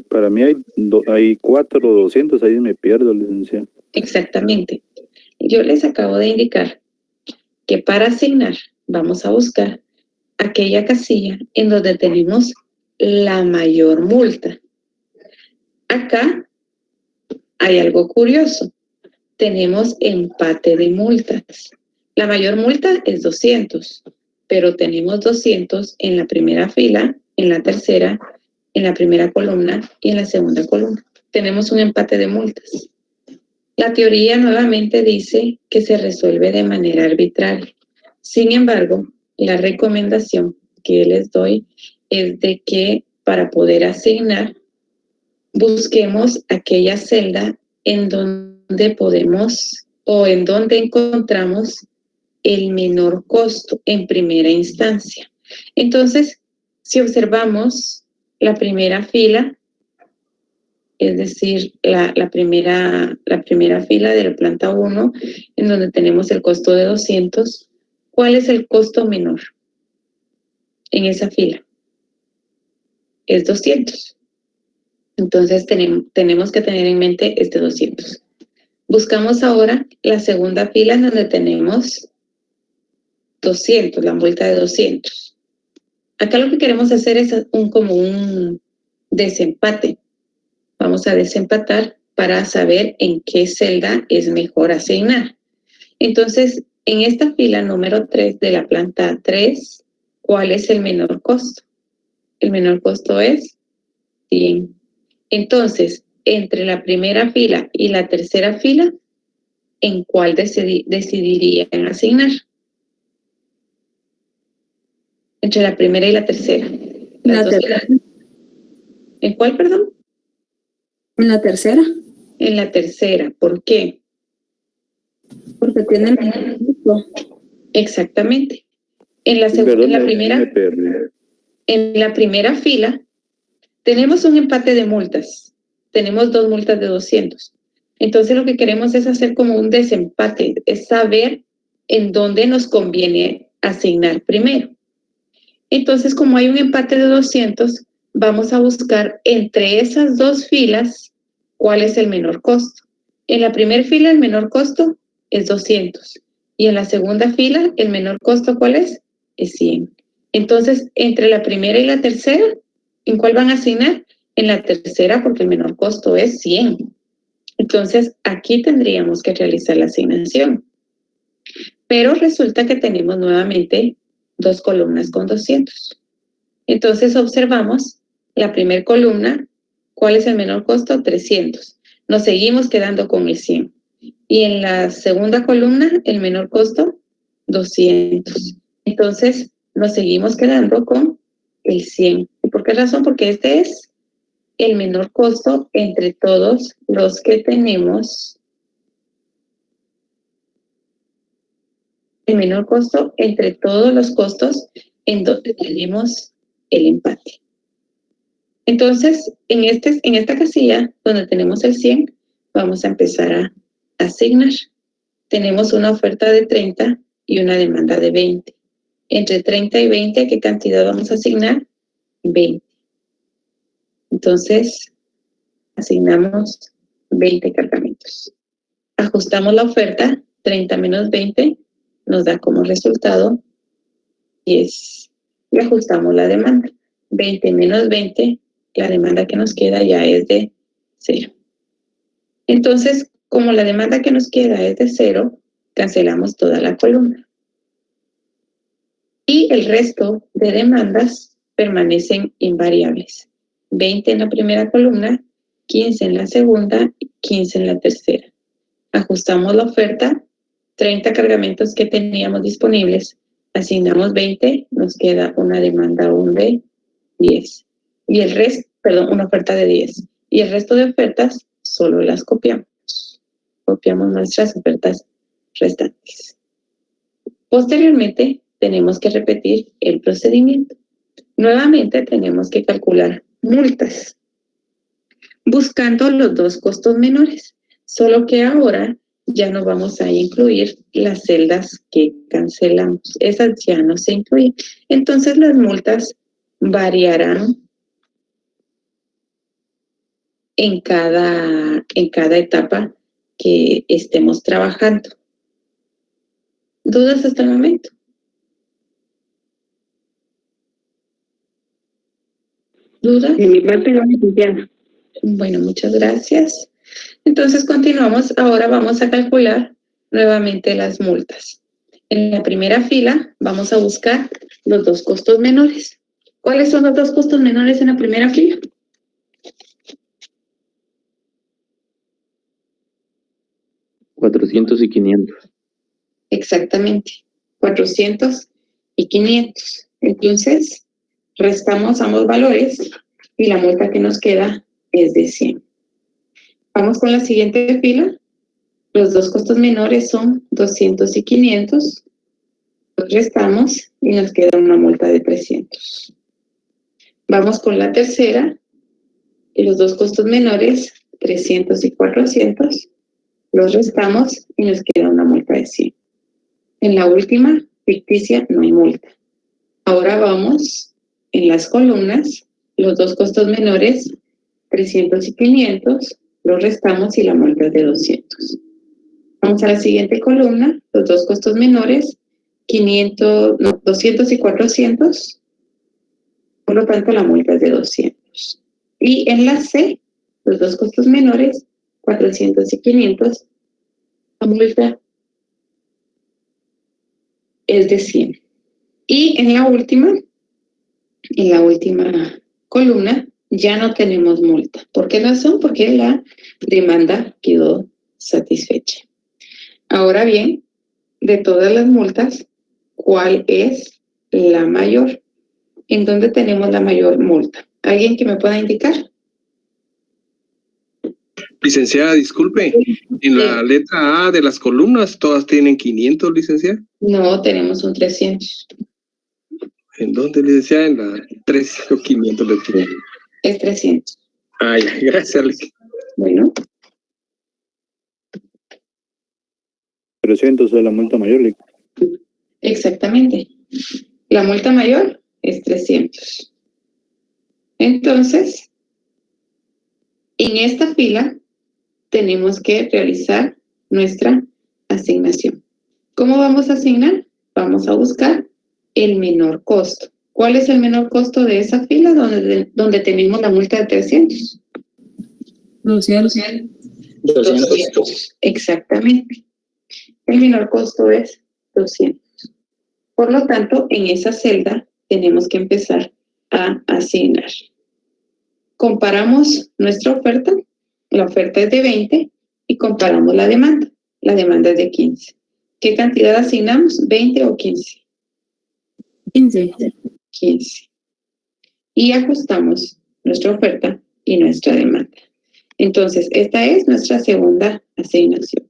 [SPEAKER 7] Para mí hay 4 o 200, ahí me pierdo, licenciado.
[SPEAKER 1] Exactamente. Yo les acabo de indicar que para asignar vamos a buscar aquella casilla en donde tenemos la mayor multa. Acá hay algo curioso. Tenemos empate de multas. La mayor multa es 200, pero tenemos 200 en la primera fila, en la tercera, en la primera columna y en la segunda columna. Tenemos un empate de multas. La teoría nuevamente dice que se resuelve de manera arbitraria. Sin embargo, la recomendación que les doy es de que para poder asignar, busquemos aquella celda en donde podemos o en donde encontramos el menor costo en primera instancia. Entonces, si observamos la primera fila, es decir, la primera fila de la planta 1, en donde tenemos el costo de 200, ¿cuál es el costo menor en esa fila? Es 200. Entonces tenemos que tener en mente este 200. Buscamos ahora la segunda fila en donde tenemos 200, la multa de 200. Acá lo que queremos hacer es como un desempate. Vamos a desempatar para saber en qué celda es mejor asignar. Entonces, en esta fila número 3 de la planta 3, ¿cuál es el menor costo? El menor costo es 100. Entonces, entre la primera fila y la tercera fila, ¿en cuál decidirían asignar? Entre la primera y la tercera.
[SPEAKER 2] La tercera.
[SPEAKER 1] ¿En cuál, perdón?
[SPEAKER 2] En la tercera.
[SPEAKER 1] En la tercera. ¿Por qué?
[SPEAKER 2] Porque tiene menor costo.
[SPEAKER 1] Exactamente. En la primera fila tenemos un empate de multas. Tenemos 2 multas de 200. Entonces lo que queremos es hacer como un desempate, es saber en dónde nos conviene asignar primero. Entonces, como hay un empate de 200, vamos a buscar entre esas dos filas cuál es el menor costo. En la primera fila el menor costo es 200 y en la segunda fila el menor costo ¿cuál es? es 100. Entonces, entre la primera y la tercera, ¿en cuál van a asignar? En la tercera, porque el menor costo es 100. Entonces, aquí tendríamos que realizar la asignación. Pero resulta que tenemos nuevamente 2 columnas con 200. Entonces, observamos la primera columna. ¿Cuál es el menor costo? 300. Nos seguimos quedando con el 100. Y en la segunda columna, el menor costo, 200. Entonces, nos seguimos quedando con el 100. ¿Y por qué razón? Porque este es el menor costo entre todos los que tenemos. El menor costo entre todos los costos en donde tenemos el empate. Entonces, en esta casilla donde tenemos el 100, vamos a empezar a asignar. Tenemos una oferta de 30 y una demanda de 20. Entre 30 y 20, ¿qué cantidad vamos a asignar? 20. Entonces, asignamos 20 cargamentos. Ajustamos la oferta, 30 menos 20, nos da como resultado 10. Y ajustamos la demanda. 20 menos 20, la demanda que nos queda ya es de 0. Entonces, como la demanda que nos queda es de 0, cancelamos toda la columna. Y el resto de demandas permanecen invariables. 20 en la primera columna, 15 en la segunda y 15 en la tercera. Ajustamos la oferta, 30 cargamentos que teníamos disponibles, asignamos 20, nos queda una demanda aún de 10. Y el resto, una oferta de 10. Y el resto de ofertas solo las copiamos. Copiamos nuestras ofertas restantes. Posteriormente, tenemos que repetir el procedimiento. Nuevamente, tenemos que calcular multas, buscando los 2 costos menores. Solo que ahora ya no vamos a incluir las celdas que cancelamos. Esas ya no se incluyen. Entonces, las multas variarán en cada etapa que estemos trabajando. ¿Dudas hasta el momento? ¿Dudas?
[SPEAKER 2] De mi parte no, licenciada.
[SPEAKER 1] Bueno, muchas gracias. Entonces continuamos. Ahora vamos a calcular nuevamente las multas. En la primera fila vamos a buscar los 2 costos menores. ¿Cuáles son los 2 costos menores en la primera fila?
[SPEAKER 7] $400 y $500.
[SPEAKER 1] Exactamente, 400 y 500. Entonces, restamos ambos valores y la multa que nos queda es de 100. Vamos con la siguiente fila. Los 2 costos menores son 200 y 500. Los restamos y nos queda una multa de 300. Vamos con la tercera. Y los 2 costos menores, 300 y 400. Los restamos y nos queda una multa de 100. En la última, ficticia, no hay multa. Ahora vamos en las columnas. Los 2 costos menores, 300 y 500. Los restamos y la multa es de 200. Vamos a la siguiente columna. Los 2 costos menores, 200 y 400. Por lo tanto, la multa es de 200. Y en la C, los 2 costos menores, 400 y 500. La multa es de 100. Y en la última columna, ya no tenemos multa. ¿Por qué razón? Porque la demanda quedó satisfecha. Ahora bien, de todas las multas, ¿cuál es la mayor? ¿En dónde tenemos la mayor multa? ¿Alguien que me pueda indicar?
[SPEAKER 5] Licenciada, disculpe, en la letra A de las columnas, ¿todas tienen 500, licenciada?
[SPEAKER 1] No, tenemos un 300.
[SPEAKER 5] ¿En dónde, licenciada? En la 3 o 500 le tienen.
[SPEAKER 1] Es 300.
[SPEAKER 5] Ay, gracias, licenciada.
[SPEAKER 1] Bueno,
[SPEAKER 7] 300 es la multa mayor.
[SPEAKER 1] exactamente. La multa mayor es 300. Entonces, en esta fila tenemos que realizar nuestra asignación. ¿Cómo vamos a asignar? Vamos a buscar el menor costo. ¿Cuál es el menor costo de esa fila donde tenemos la multa de 300?
[SPEAKER 2] 200.
[SPEAKER 5] 200.
[SPEAKER 1] Exactamente. El menor costo es 200. Por lo tanto, en esa celda tenemos que empezar a asignar. Comparamos nuestra oferta. La oferta es de 20 y comparamos la demanda. La demanda es de 15. ¿Qué cantidad asignamos? ¿20 o 15?
[SPEAKER 2] 15.
[SPEAKER 1] 15. Y ajustamos nuestra oferta y nuestra demanda. Entonces, esta es nuestra segunda asignación.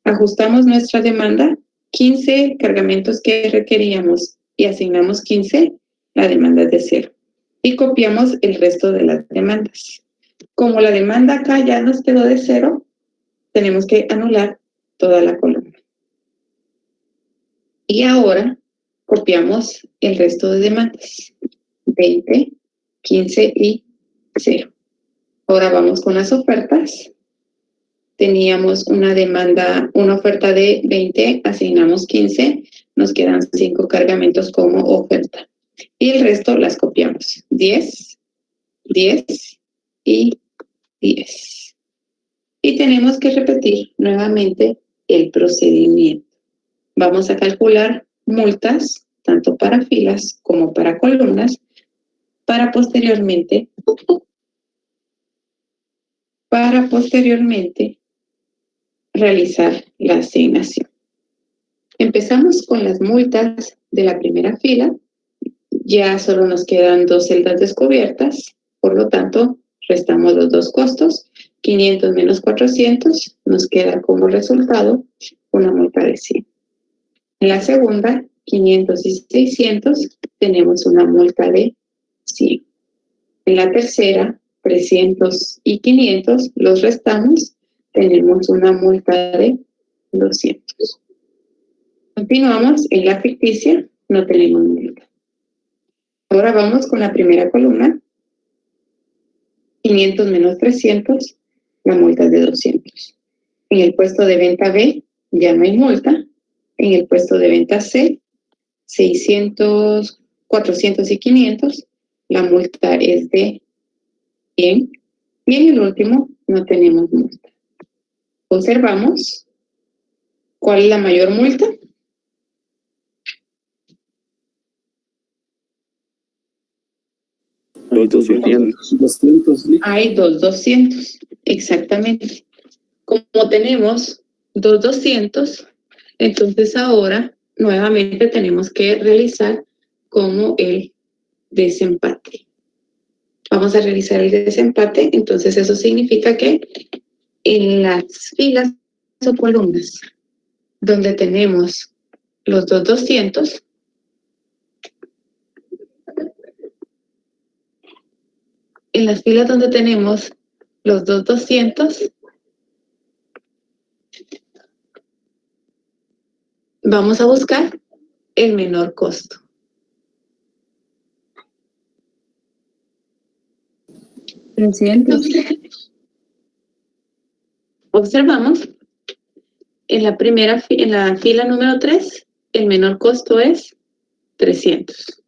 [SPEAKER 1] Ajustamos nuestra demanda, 15 cargamentos que requeríamos y asignamos 15, la demanda es de 0. Y copiamos el resto de las demandas. Como la demanda acá ya nos quedó de 0, tenemos que anular toda la columna. Y ahora copiamos el resto de demandas. 20, 15 y 0. Ahora vamos con las ofertas. Teníamos una demanda, una oferta de 20, asignamos 15, nos quedan 5 cargamentos como oferta. Y el resto las copiamos. 10, 10 y 10. Y tenemos que repetir nuevamente el procedimiento. Vamos a calcular multas, tanto para filas como para columnas, para posteriormente realizar la asignación. Empezamos con las multas de la primera fila. Ya solo nos quedan 2 celdas descubiertas, por lo tanto, restamos los 2 costos. 500 menos 400 nos queda como resultado una multa de 100. En la segunda, 500 y 600, tenemos una multa de 100. En la tercera, 300 y 500, los restamos, tenemos una multa de 200. Continuamos en la ficticia, no tenemos multa. Ahora vamos con la primera columna. 500 menos 300, la multa es de 200. En el puesto de venta B ya no hay multa. En el puesto de venta C, 600, 400 y 500, la multa es de 100. Y en el último no tenemos multa. Observamos cuál es la mayor multa.
[SPEAKER 7] Los 200.
[SPEAKER 6] 200.
[SPEAKER 1] Hay 200, exactamente. Como tenemos 200, entonces ahora nuevamente tenemos que realizar como el desempate. Vamos a realizar el desempate, entonces eso significa que en las filas o columnas donde tenemos los 200, en las filas donde tenemos los 200, vamos a buscar el menor costo. Observamos en la fila número 3, el menor costo es 300.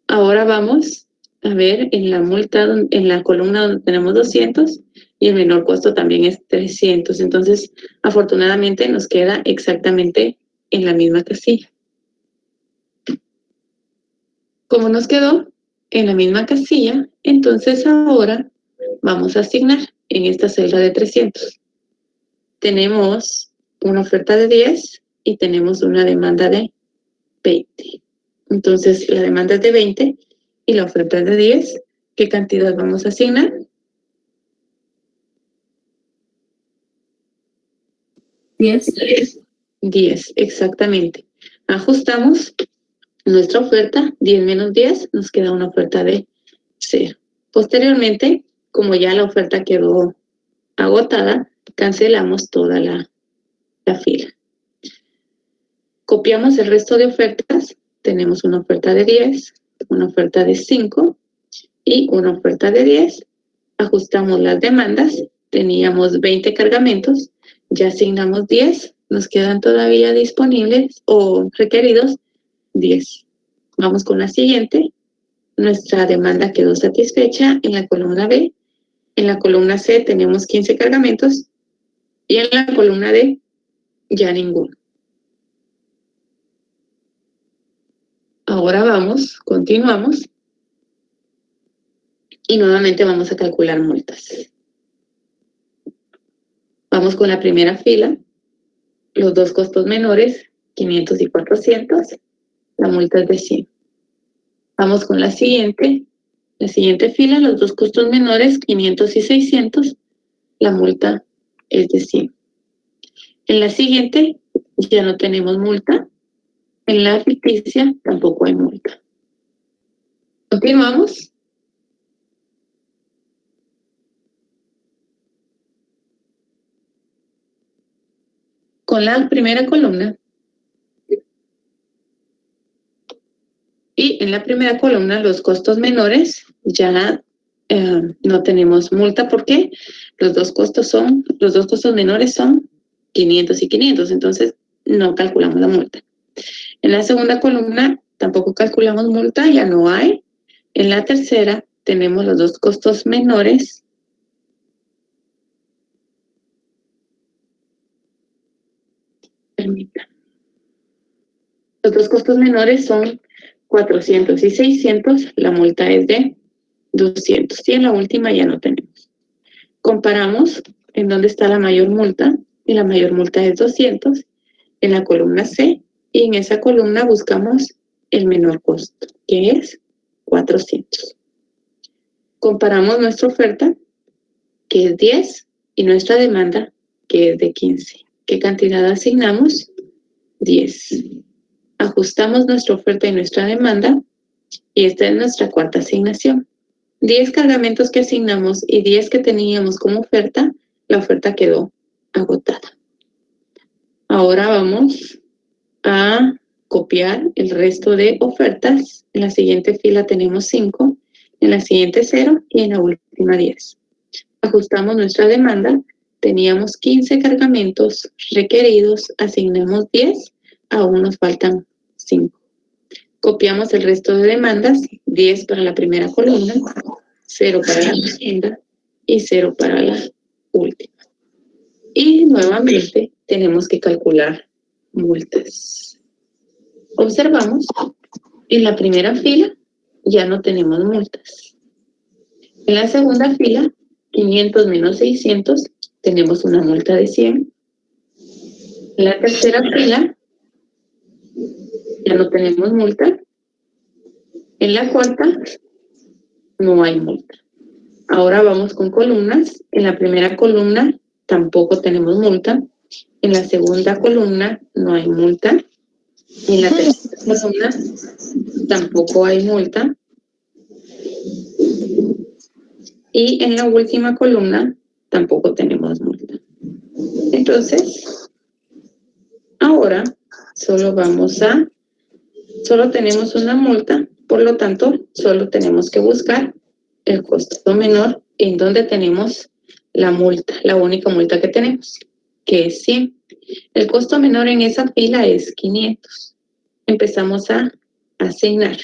[SPEAKER 1] Ahora vamos a ver en la multa, en la columna donde tenemos 200 y el menor costo también es 300. Entonces, afortunadamente nos queda exactamente en la misma casilla. Como nos quedó en la misma casilla, entonces ahora vamos a asignar en esta celda de 300. Tenemos una oferta de 10 y tenemos una demanda de 20. Entonces, la demanda es de 20 y la oferta es de 10. ¿Qué cantidad vamos a asignar? 10, exactamente. Ajustamos nuestra oferta, 10 menos 10, nos queda una oferta de 0. Posteriormente, como ya la oferta quedó agotada, cancelamos toda la fila. Copiamos el resto de ofertas, tenemos una oferta de 10, una oferta de 5 y una oferta de 10. Ajustamos las demandas, teníamos 20 cargamentos, ya asignamos 10, nos quedan todavía disponibles o requeridos 10. Vamos con la siguiente. Nuestra demanda quedó satisfecha en la columna B. En la columna C tenemos 15 cargamentos y en la columna D ya ninguno. Ahora continuamos y nuevamente vamos a calcular multas. Vamos con la primera fila, los dos costos menores, 500 y 400, la multa es de 100. Vamos con la siguiente fila, los dos costos menores, 500 y 600, la multa es de 100. En la siguiente ya no tenemos multa, en la ficticia tampoco hay multa. Continuamos. Con la primera columna. Y en la primera columna los costos menores ya no tenemos multa porque los dos costos menores son 500 y 500, entonces no calculamos la multa. En la segunda columna tampoco calculamos multa, ya no hay. En la tercera tenemos los dos costos menores. Permítanme. Los dos costos menores son 400 y 600, la multa es de 200. Y en la última ya no tenemos. Comparamos en dónde está la mayor multa, y la mayor multa es 200, en la columna C, y en esa columna buscamos el menor costo, que es 400. Comparamos nuestra oferta, que es 10, y nuestra demanda, que es de 15. ¿Qué cantidad asignamos? 10. Ajustamos nuestra oferta y nuestra demanda, y esta es nuestra cuarta asignación. 10 cargamentos que asignamos y 10 que teníamos como oferta, la oferta quedó agotada. Ahora vamos a copiar el resto de ofertas. En la siguiente fila tenemos 5, en la siguiente 0 y en la última 10. Ajustamos nuestra demanda, teníamos 15 cargamentos requeridos, asignamos 10, aún nos faltan 5. Copiamos el resto de demandas, 10 para la primera columna, 0 para la segunda y 0 para la última. Y nuevamente tenemos que calcular multas. Observamos, en la primera fila ya no tenemos multas. En la segunda fila, 500 menos 600, tenemos una multa de 100. En la tercera fila, ya no tenemos multa. En la cuarta, no hay multa. Ahora vamos con columnas. En la primera columna tampoco tenemos multa. En la segunda columna no hay multa. En la tercera columna tampoco hay multa. Y en la última columna tampoco tenemos multa. Entonces, ahora solo tenemos una multa, por lo tanto, solo tenemos que buscar el costo menor en donde tenemos la multa, la única multa que tenemos, que es 100. El costo menor en esa fila es 500. Empezamos a asignar.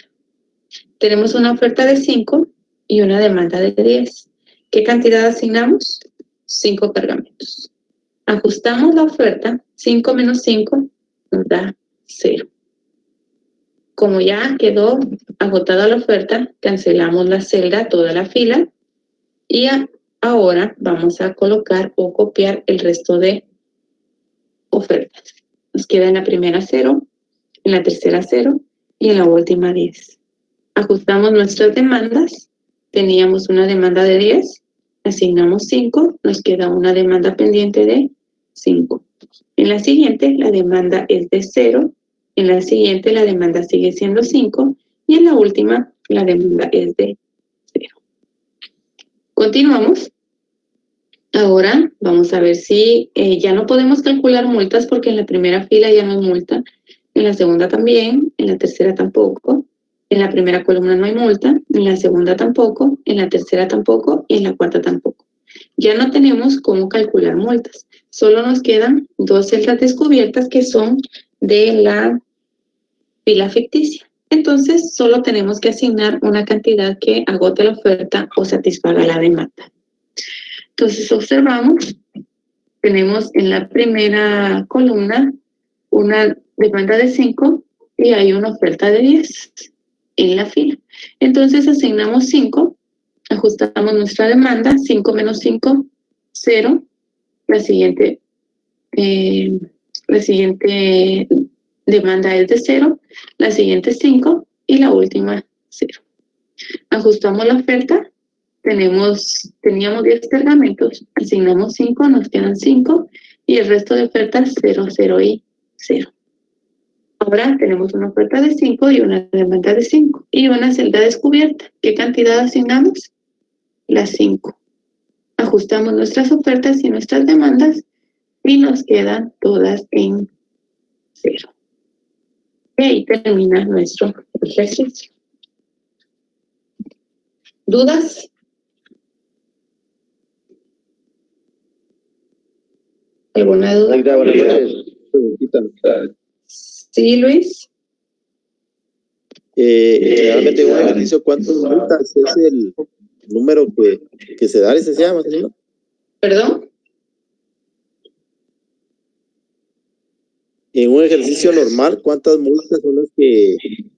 [SPEAKER 1] Tenemos una oferta de 5 y una demanda de 10. ¿Qué cantidad asignamos? 5 cargamentos. Ajustamos la oferta, 5 menos 5 nos da 0. Como ya quedó agotada la oferta, cancelamos la celda, toda la fila, y ahora vamos a colocar o copiar el resto de ofertas. Nos queda en la primera 0, en la tercera 0 y en la última 10. Ajustamos nuestras demandas. Teníamos una demanda de 10, asignamos 5, nos queda una demanda pendiente de 5. En la siguiente, la demanda es de 0. En la siguiente, la demanda sigue siendo 5. Y en la última, la demanda es de 0. Continuamos. Ahora vamos a ver si ya no podemos calcular multas porque en la primera fila ya no hay multa. En la segunda también, en la tercera tampoco. En la primera columna no hay multa, en la segunda tampoco, en la tercera tampoco y en la cuarta tampoco. Ya no tenemos cómo calcular multas. Solo nos quedan 2 celdas descubiertas que son de la fila ficticia. Entonces, solo tenemos que asignar una cantidad que agote la oferta o satisfaga la demanda. Entonces, observamos, tenemos en la primera columna una demanda de 5 y hay una oferta de 10 en la fila. Entonces, asignamos 5, ajustamos nuestra demanda, 5 menos 5, 0. La siguiente demanda es de 0, la siguiente 5 y la última 0. Ajustamos la oferta, teníamos 10 pergamentos, asignamos 5, nos quedan 5 y el resto de ofertas 0, 0 y 0. Ahora tenemos una oferta de 5 y una demanda de 5 y una celda descubierta. ¿Qué cantidad asignamos? Las 5. Ajustamos nuestras ofertas y nuestras demandas y nos quedan todas en 0. Y ahí termina nuestro ejercicio. ¿Dudas? ¿Alguna duda? Sí, Luis.
[SPEAKER 7] Realmente un ejercicio, ¿cuántas multas es el número que se da, licenciada?
[SPEAKER 1] ¿Perdón?
[SPEAKER 7] En un ejercicio normal, ¿cuántas multas son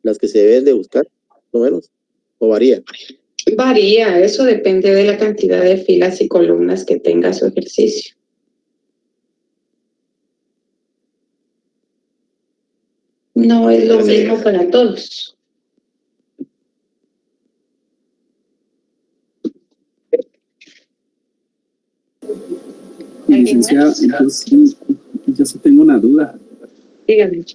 [SPEAKER 7] las que se deben de buscar? ¿No menos? ¿O varía?
[SPEAKER 1] Varía, eso depende de la cantidad de filas y columnas que tenga su ejercicio. No es lo mismo para todos.
[SPEAKER 2] Licenciada, entonces yo sí tengo una duda.
[SPEAKER 1] Dígame.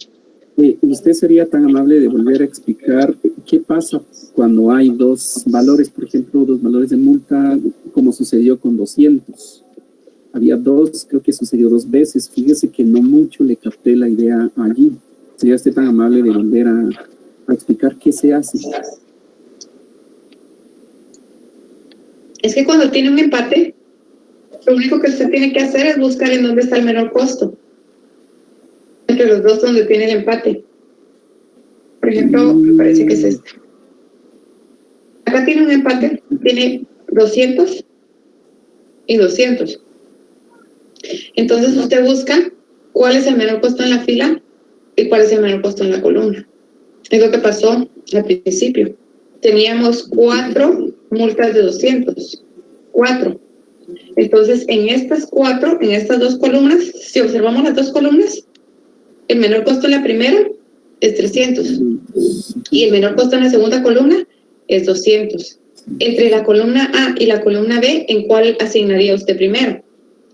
[SPEAKER 2] ¿Usted sería tan amable de volver a explicar qué pasa cuando hay dos valores, por ejemplo, dos valores de multa, como sucedió con 200? Había dos, creo que sucedió 2 veces. Fíjese que no mucho le capté la idea allí. ¿Sería usted tan amable de volver a explicar qué se hace?
[SPEAKER 1] Es que cuando tiene un empate, lo único que usted tiene que hacer es buscar en dónde está el menor costo. Entre los dos donde tiene el empate. Por ejemplo, me parece que es este. Acá tiene un empate, tiene 200 y 200. Entonces usted busca cuál es el menor costo en la fila y cuál es el menor costo en la columna. Es lo que pasó al principio. Teníamos 4 multas de 200. 4. Entonces, en estas 2 columnas, si observamos las 2 columnas, el menor costo en la primera es 300 y el menor costo en la segunda columna es 200. Entre la columna A y la columna B, ¿en cuál asignaría usted primero?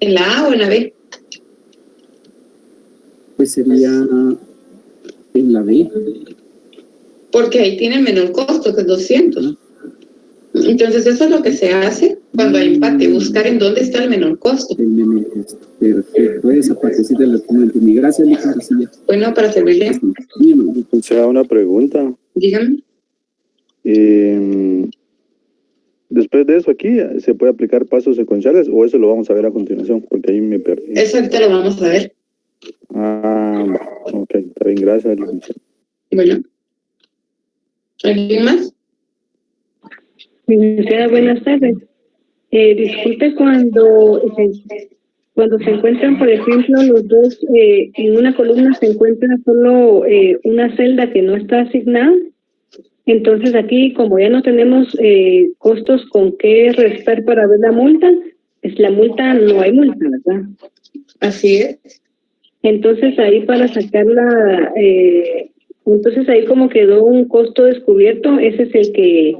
[SPEAKER 1] ¿En la A o en la B?
[SPEAKER 2] Pues sería en la B.
[SPEAKER 1] Porque ahí tiene el menor costo, que es 200. Entonces, eso es lo que se hace cuando hay empate, buscar en dónde está el menor costo.
[SPEAKER 2] El menor costo. Perfecto. Esa partecita de la que no entendí. Gracias, licenciada.
[SPEAKER 1] Bueno, para servirle.
[SPEAKER 7] Se da una pregunta.
[SPEAKER 1] Dígame.
[SPEAKER 7] Después de eso aquí, ¿se puede aplicar pasos secuenciales o eso lo vamos a ver a continuación? Porque ahí me perdí.
[SPEAKER 1] Eso ahorita lo vamos a ver.
[SPEAKER 7] Ok, está bien, gracias, licenciada.
[SPEAKER 1] Bueno. ¿Alguien más?
[SPEAKER 8] Licenciada, buenas tardes. Disculpe cuando se encuentran, por ejemplo, los dos, en una columna se encuentra solo una celda que no está asignada. Entonces aquí, como ya no tenemos costos con qué restar para ver la multa, es la multa, no hay multa, ¿verdad?
[SPEAKER 1] Así es.
[SPEAKER 8] Entonces ahí para sacarla, entonces ahí como quedó un costo descubierto, ese es el que...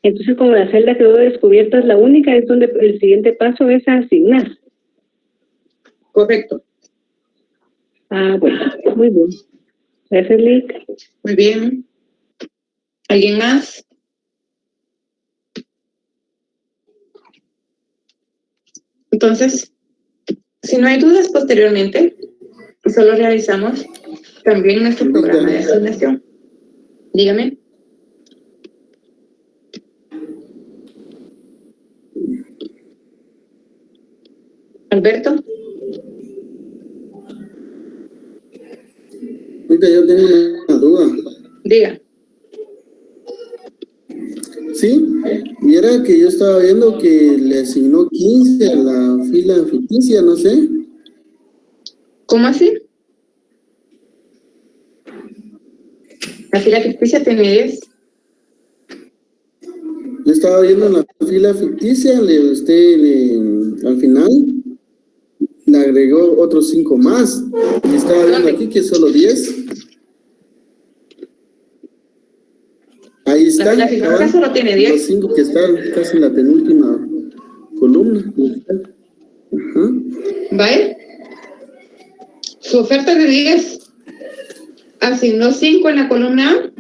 [SPEAKER 8] Entonces, como la celda quedó descubierta, es la única, es donde el siguiente paso es asignar.
[SPEAKER 1] Correcto.
[SPEAKER 8] Bueno, muy bien. Gracias, Lick.
[SPEAKER 1] Muy bien. ¿Alguien más? Entonces, si no hay dudas posteriormente, solo realizamos también nuestro programa de asignación. Dígame. Alberto.
[SPEAKER 9] Oiga, yo tengo una duda.
[SPEAKER 1] Diga.
[SPEAKER 9] Sí, viera que yo estaba viendo que le asignó 15 a la fila ficticia, no sé.
[SPEAKER 1] ¿Cómo así? La fila ficticia tiene 10.
[SPEAKER 9] Yo estaba viendo la fila ficticia, al final le agregó otros 5 más. Y estaba viendo aquí que solo 10. Ahí está.
[SPEAKER 1] La fila ficticia solo tiene 10.
[SPEAKER 9] Los 5 que están casi en la penúltima columna. Ajá.
[SPEAKER 1] ¿Vale? Su oferta de 10 asignó 5 en la columna A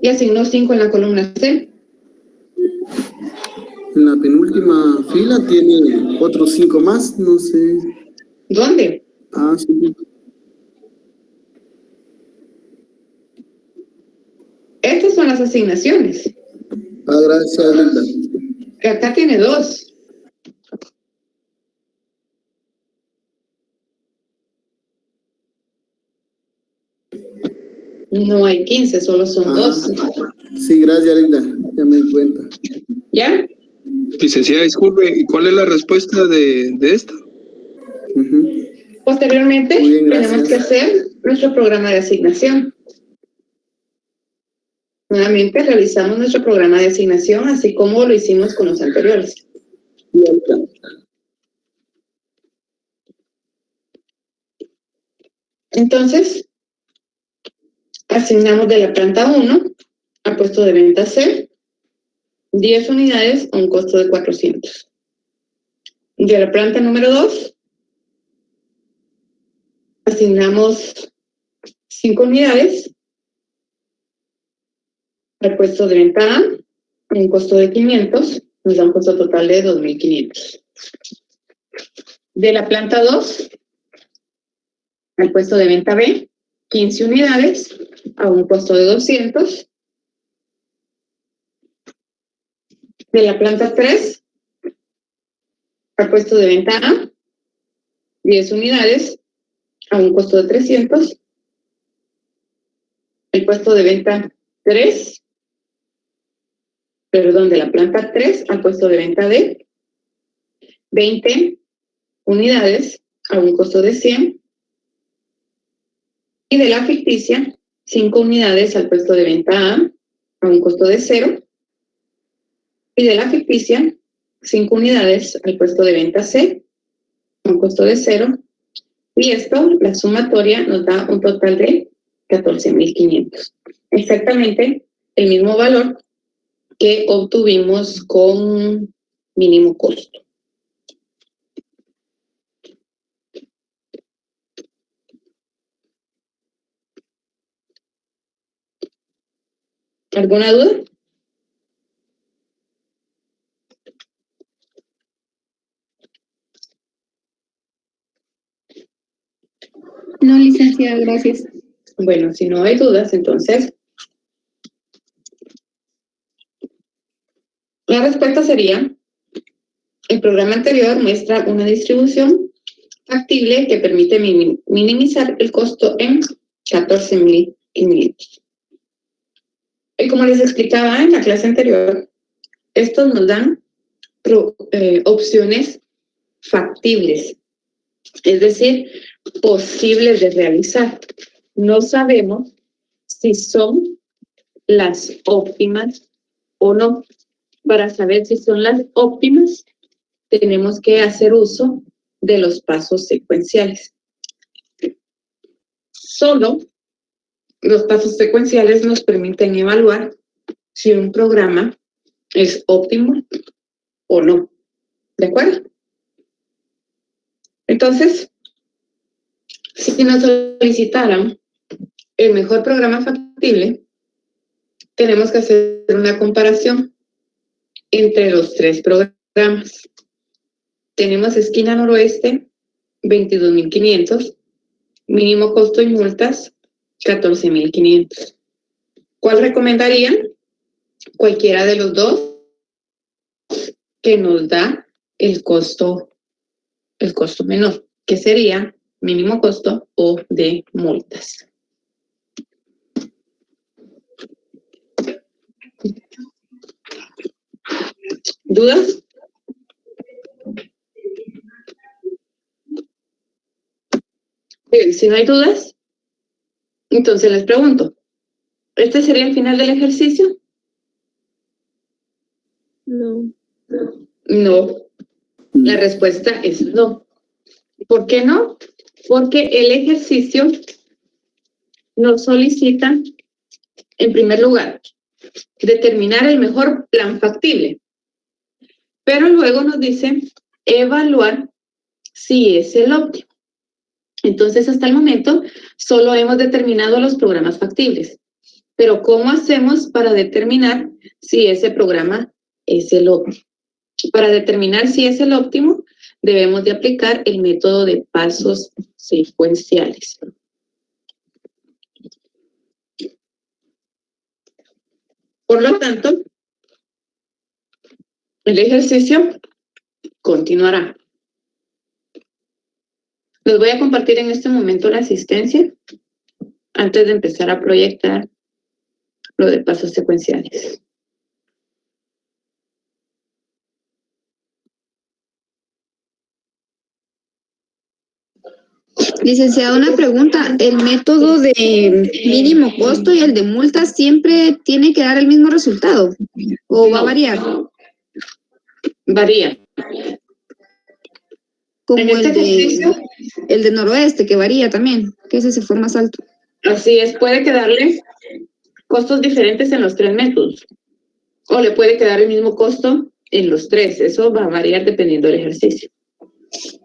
[SPEAKER 1] y asignó 5 en la columna C.
[SPEAKER 9] En la penúltima fila tiene otros 5 más, no sé.
[SPEAKER 1] ¿Dónde?
[SPEAKER 9] Ah, sí.
[SPEAKER 1] Estas son las asignaciones.
[SPEAKER 9] Ah, gracias, Linda.
[SPEAKER 1] Acá tiene 2. No hay 15, solo son 2.
[SPEAKER 9] Sí, gracias, Linda. Ya me di cuenta.
[SPEAKER 1] ¿Ya?
[SPEAKER 5] Licenciada, disculpe, ¿y cuál es la respuesta de esta?
[SPEAKER 1] Posteriormente,
[SPEAKER 9] Muy bien,
[SPEAKER 1] tenemos que hacer nuestro programa de asignación. Nuevamente realizamos nuestro programa de asignación, así como lo hicimos con los anteriores. Entonces, asignamos de la planta 1 al puesto de venta C 10 unidades a un costo de 400. De la planta número 2, asignamos 5 unidades al puesto de venta A a un costo de 500, nos da un costo total de 2.500. De la planta 2 al puesto de venta B, 15 unidades a un costo de 200. De la planta 3 al puesto de venta A, 10 unidades a un costo de 300. El puesto de venta 3, de la planta 3 al puesto de venta D, 20 unidades a un costo de 100. Y de la ficticia, 5 unidades al puesto de venta a un costo de 0. Y de la ficticia, 5 unidades al puesto de venta C a un costo de 0. Y esto, la sumatoria, nos da un total de 14.500. Exactamente el mismo valor que obtuvimos con mínimo costo. ¿Alguna duda?
[SPEAKER 4] No, licenciada, gracias.
[SPEAKER 1] Bueno, si no hay dudas, entonces la respuesta sería: el programa anterior muestra una distribución factible que permite minimizar el costo en 14.500. Y como les explicaba en la clase anterior, estos nos dan opciones factibles, es decir, posibles de realizar. No sabemos si son las óptimas o no. Para saber si son las óptimas, tenemos que hacer uso de los pasos secuenciales. Solo los pasos secuenciales nos permiten evaluar si un programa es óptimo o no. ¿De acuerdo? Entonces, si nos solicitaran el mejor programa factible, tenemos que hacer una comparación entre los 3 programas. Tenemos esquina noroeste, 22.500, mínimo costo y multas, 14.500. ¿Cuál recomendarían? Cualquiera de los dos que nos da el costo menor, que sería mínimo costo o de multas. ¿Dudas? Bien, si no hay dudas, entonces les pregunto, ¿este sería el final del ejercicio?
[SPEAKER 8] No.
[SPEAKER 1] No. La respuesta es no. ¿Por qué no? Porque el ejercicio nos solicita, en primer lugar, determinar el mejor plan factible. Pero luego nos dice evaluar si es el óptimo. Entonces, hasta el momento, solo hemos determinado los programas factibles. Pero, ¿cómo hacemos para determinar si ese programa es el óptimo? Para determinar si es el óptimo, debemos de aplicar el método de pasos secuenciales. Por lo tanto, el ejercicio continuará. Les voy a compartir en este momento la asistencia antes de empezar a proyectar lo de pasos secuenciales.
[SPEAKER 4] Licenciada, una pregunta. ¿El método de mínimo costo y el de multas siempre tiene que dar el mismo resultado? ¿O va a variar?
[SPEAKER 1] Varía.
[SPEAKER 4] Como
[SPEAKER 1] En este ejercicio,
[SPEAKER 4] el de noroeste, que varía también, que ese se fue más alto.
[SPEAKER 1] así es, puede quedarle costos diferentes en los tres métodos. O le puede quedar el mismo costo en los tres. Eso va a variar dependiendo del ejercicio.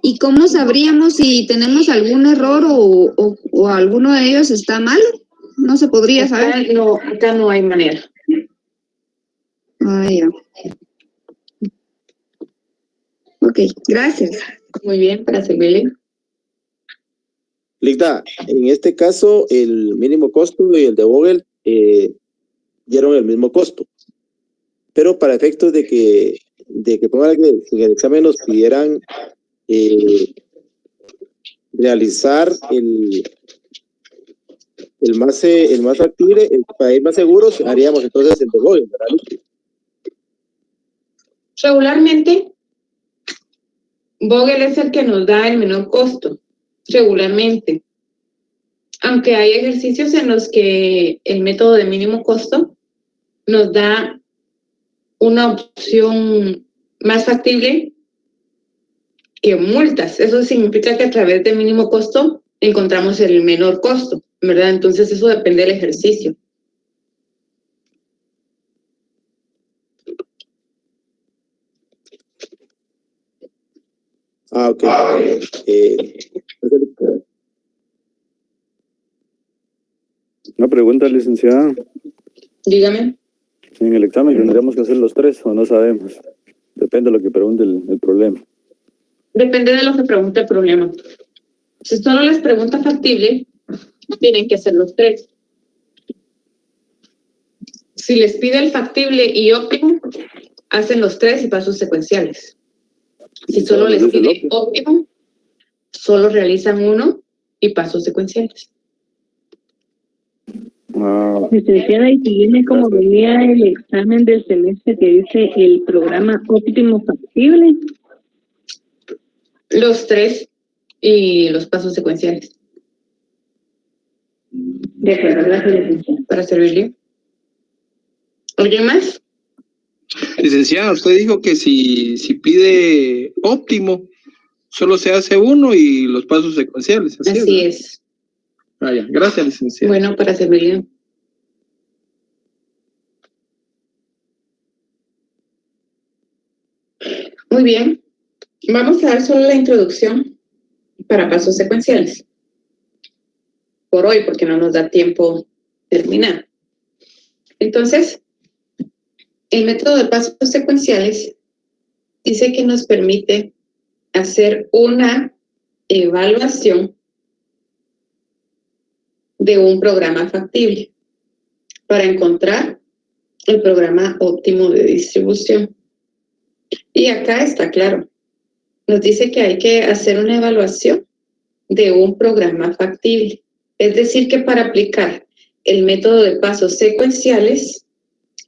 [SPEAKER 4] ¿Y cómo sabríamos si tenemos algún error o alguno de ellos está mal? No se podría saber.
[SPEAKER 1] Acá no hay manera.
[SPEAKER 4] Ah, ya. Ok, gracias.
[SPEAKER 1] Muy bien, para servirle.
[SPEAKER 10] Ligda, en este caso, el mínimo costo y el de Vogel dieron el mismo costo. Pero para efectos de que pongan que en el examen nos pidieran realizar el más factible, para ir más seguros, haríamos entonces el de Vogel, ¿verdad?
[SPEAKER 1] Regularmente, Vogel es el que nos da el menor costo, regularmente. Aunque hay ejercicios en los que el método de mínimo costo nos da una opción más factible que multas. Eso significa que a través del mínimo costo encontramos el menor costo, ¿verdad? Entonces eso depende del ejercicio.
[SPEAKER 10] Ah, ok.
[SPEAKER 7] Una pregunta, licenciada.
[SPEAKER 1] Dígame.
[SPEAKER 7] En el examen tendríamos que hacer los tres o no sabemos. Depende de lo que pregunte el problema.
[SPEAKER 1] Depende de lo que pregunte el problema. Si solo les pregunta factible, tienen que hacer los tres. Si les pide el factible y óptimo, hacen los tres y pasos secuenciales. Si solo les pide óptimo, solo realizan uno y pasos secuenciales.
[SPEAKER 8] Licenciada, y si viene como venía el examen del semestre que dice el programa óptimo factible.
[SPEAKER 1] Los tres y los pasos secuenciales.
[SPEAKER 8] De acuerdo, gracias, licenciada.
[SPEAKER 1] Para servirle. ¿Alguien más?
[SPEAKER 5] Licenciada, usted dijo que si pide óptimo, solo se hace uno y los pasos secuenciales.
[SPEAKER 1] Así es.
[SPEAKER 5] Vaya, gracias, licenciada.
[SPEAKER 1] Bueno, para servirle. Muy bien. Vamos a dar solo la introducción para pasos secuenciales. Por hoy, porque no nos da tiempo terminar. Entonces, el método de pasos secuenciales dice que nos permite hacer una evaluación de un programa factible para encontrar el programa óptimo de distribución. Y acá está claro. Nos dice que hay que hacer una evaluación de un programa factible. Es decir, que para aplicar el método de pasos secuenciales,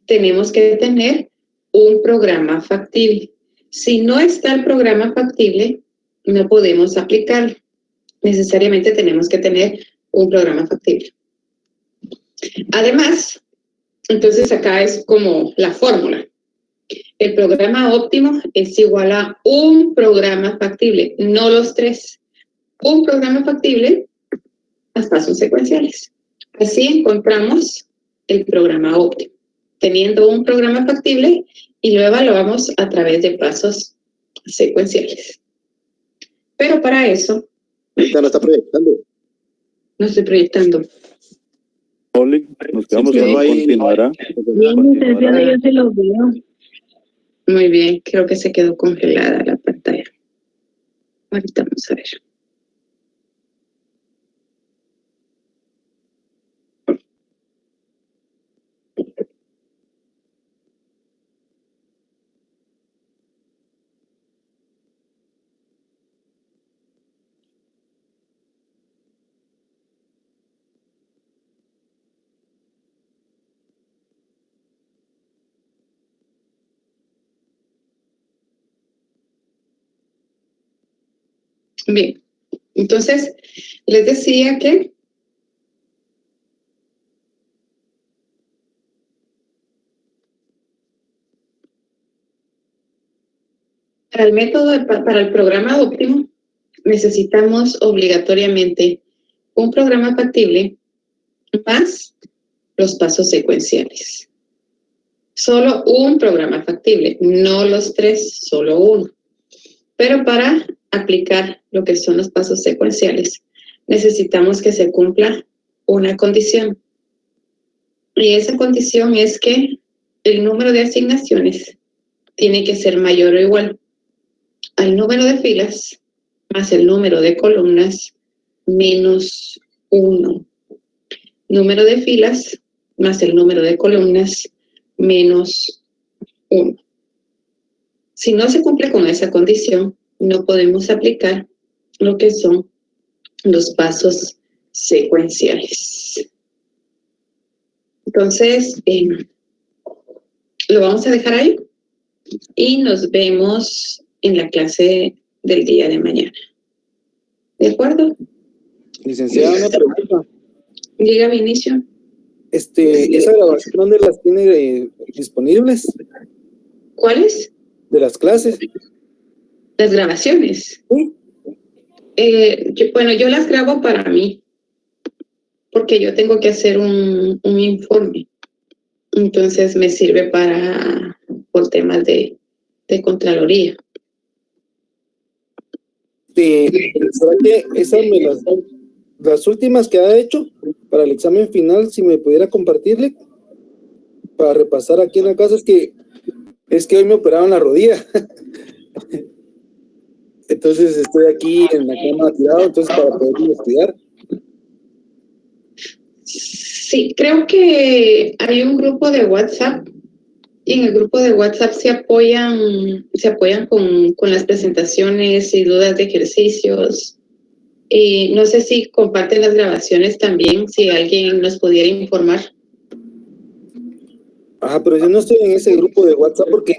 [SPEAKER 1] tenemos que tener un programa factible. Si no está el programa factible, no podemos aplicarlo. Necesariamente tenemos que tener un programa factible. Además, entonces acá es como la fórmula. El programa óptimo es igual a un programa factible, no los tres. Un programa factible más pasos secuenciales. Así encontramos el programa óptimo, teniendo un programa factible y lo evaluamos a través de pasos secuenciales. Pero para eso...
[SPEAKER 10] Ahorita lo está proyectando.
[SPEAKER 1] No estoy proyectando.
[SPEAKER 7] Oli, nos quedamos
[SPEAKER 10] Sí,
[SPEAKER 7] con
[SPEAKER 10] ahí-
[SPEAKER 7] continuará.
[SPEAKER 8] Bien, licenciada, yo se los veo.
[SPEAKER 1] Muy bien, creo que se quedó congelada la pantalla. Ahorita vamos a ver. Bien, entonces les decía que para el método, para el programa óptimo, necesitamos obligatoriamente un programa factible más los pasos secuenciales. Solo un programa factible, no los tres, solo uno. Pero para aplicar lo que son los pasos secuenciales, necesitamos que se cumpla una condición. Y esa condición es que el número de asignaciones tiene que ser mayor o igual al número de filas más el número de columnas menos 1. Número de filas más el número de columnas menos 1. Si no se cumple con esa condición, no podemos aplicar lo que son los pasos secuenciales. Entonces, lo vamos a dejar ahí y nos vemos en la clase del día de mañana. ¿De acuerdo?
[SPEAKER 11] Licenciada, una pregunta.
[SPEAKER 1] Llega Vinicio.
[SPEAKER 11] ¿Esa grabación dónde las tiene disponibles?
[SPEAKER 1] ¿Cuáles?
[SPEAKER 11] De las clases.
[SPEAKER 1] Las grabaciones.
[SPEAKER 11] ¿Sí?
[SPEAKER 1] Bueno, yo las grabo para mí, porque yo tengo que hacer un informe. Entonces me sirve por temas de Contraloría.
[SPEAKER 11] ¿Será que esas las últimas que ha hecho para el examen final, si me pudiera compartirle para repasar aquí en la casa? Es que hoy me operaron la rodilla. Entonces estoy aquí en la cama tirado, entonces para poder estudiar.
[SPEAKER 1] Sí, creo que hay un grupo de WhatsApp y en el grupo de WhatsApp se apoyan con las presentaciones y dudas de ejercicios. Y no sé si comparten las grabaciones también, si alguien nos pudiera informar.
[SPEAKER 11] Pero yo no estoy en ese grupo de WhatsApp porque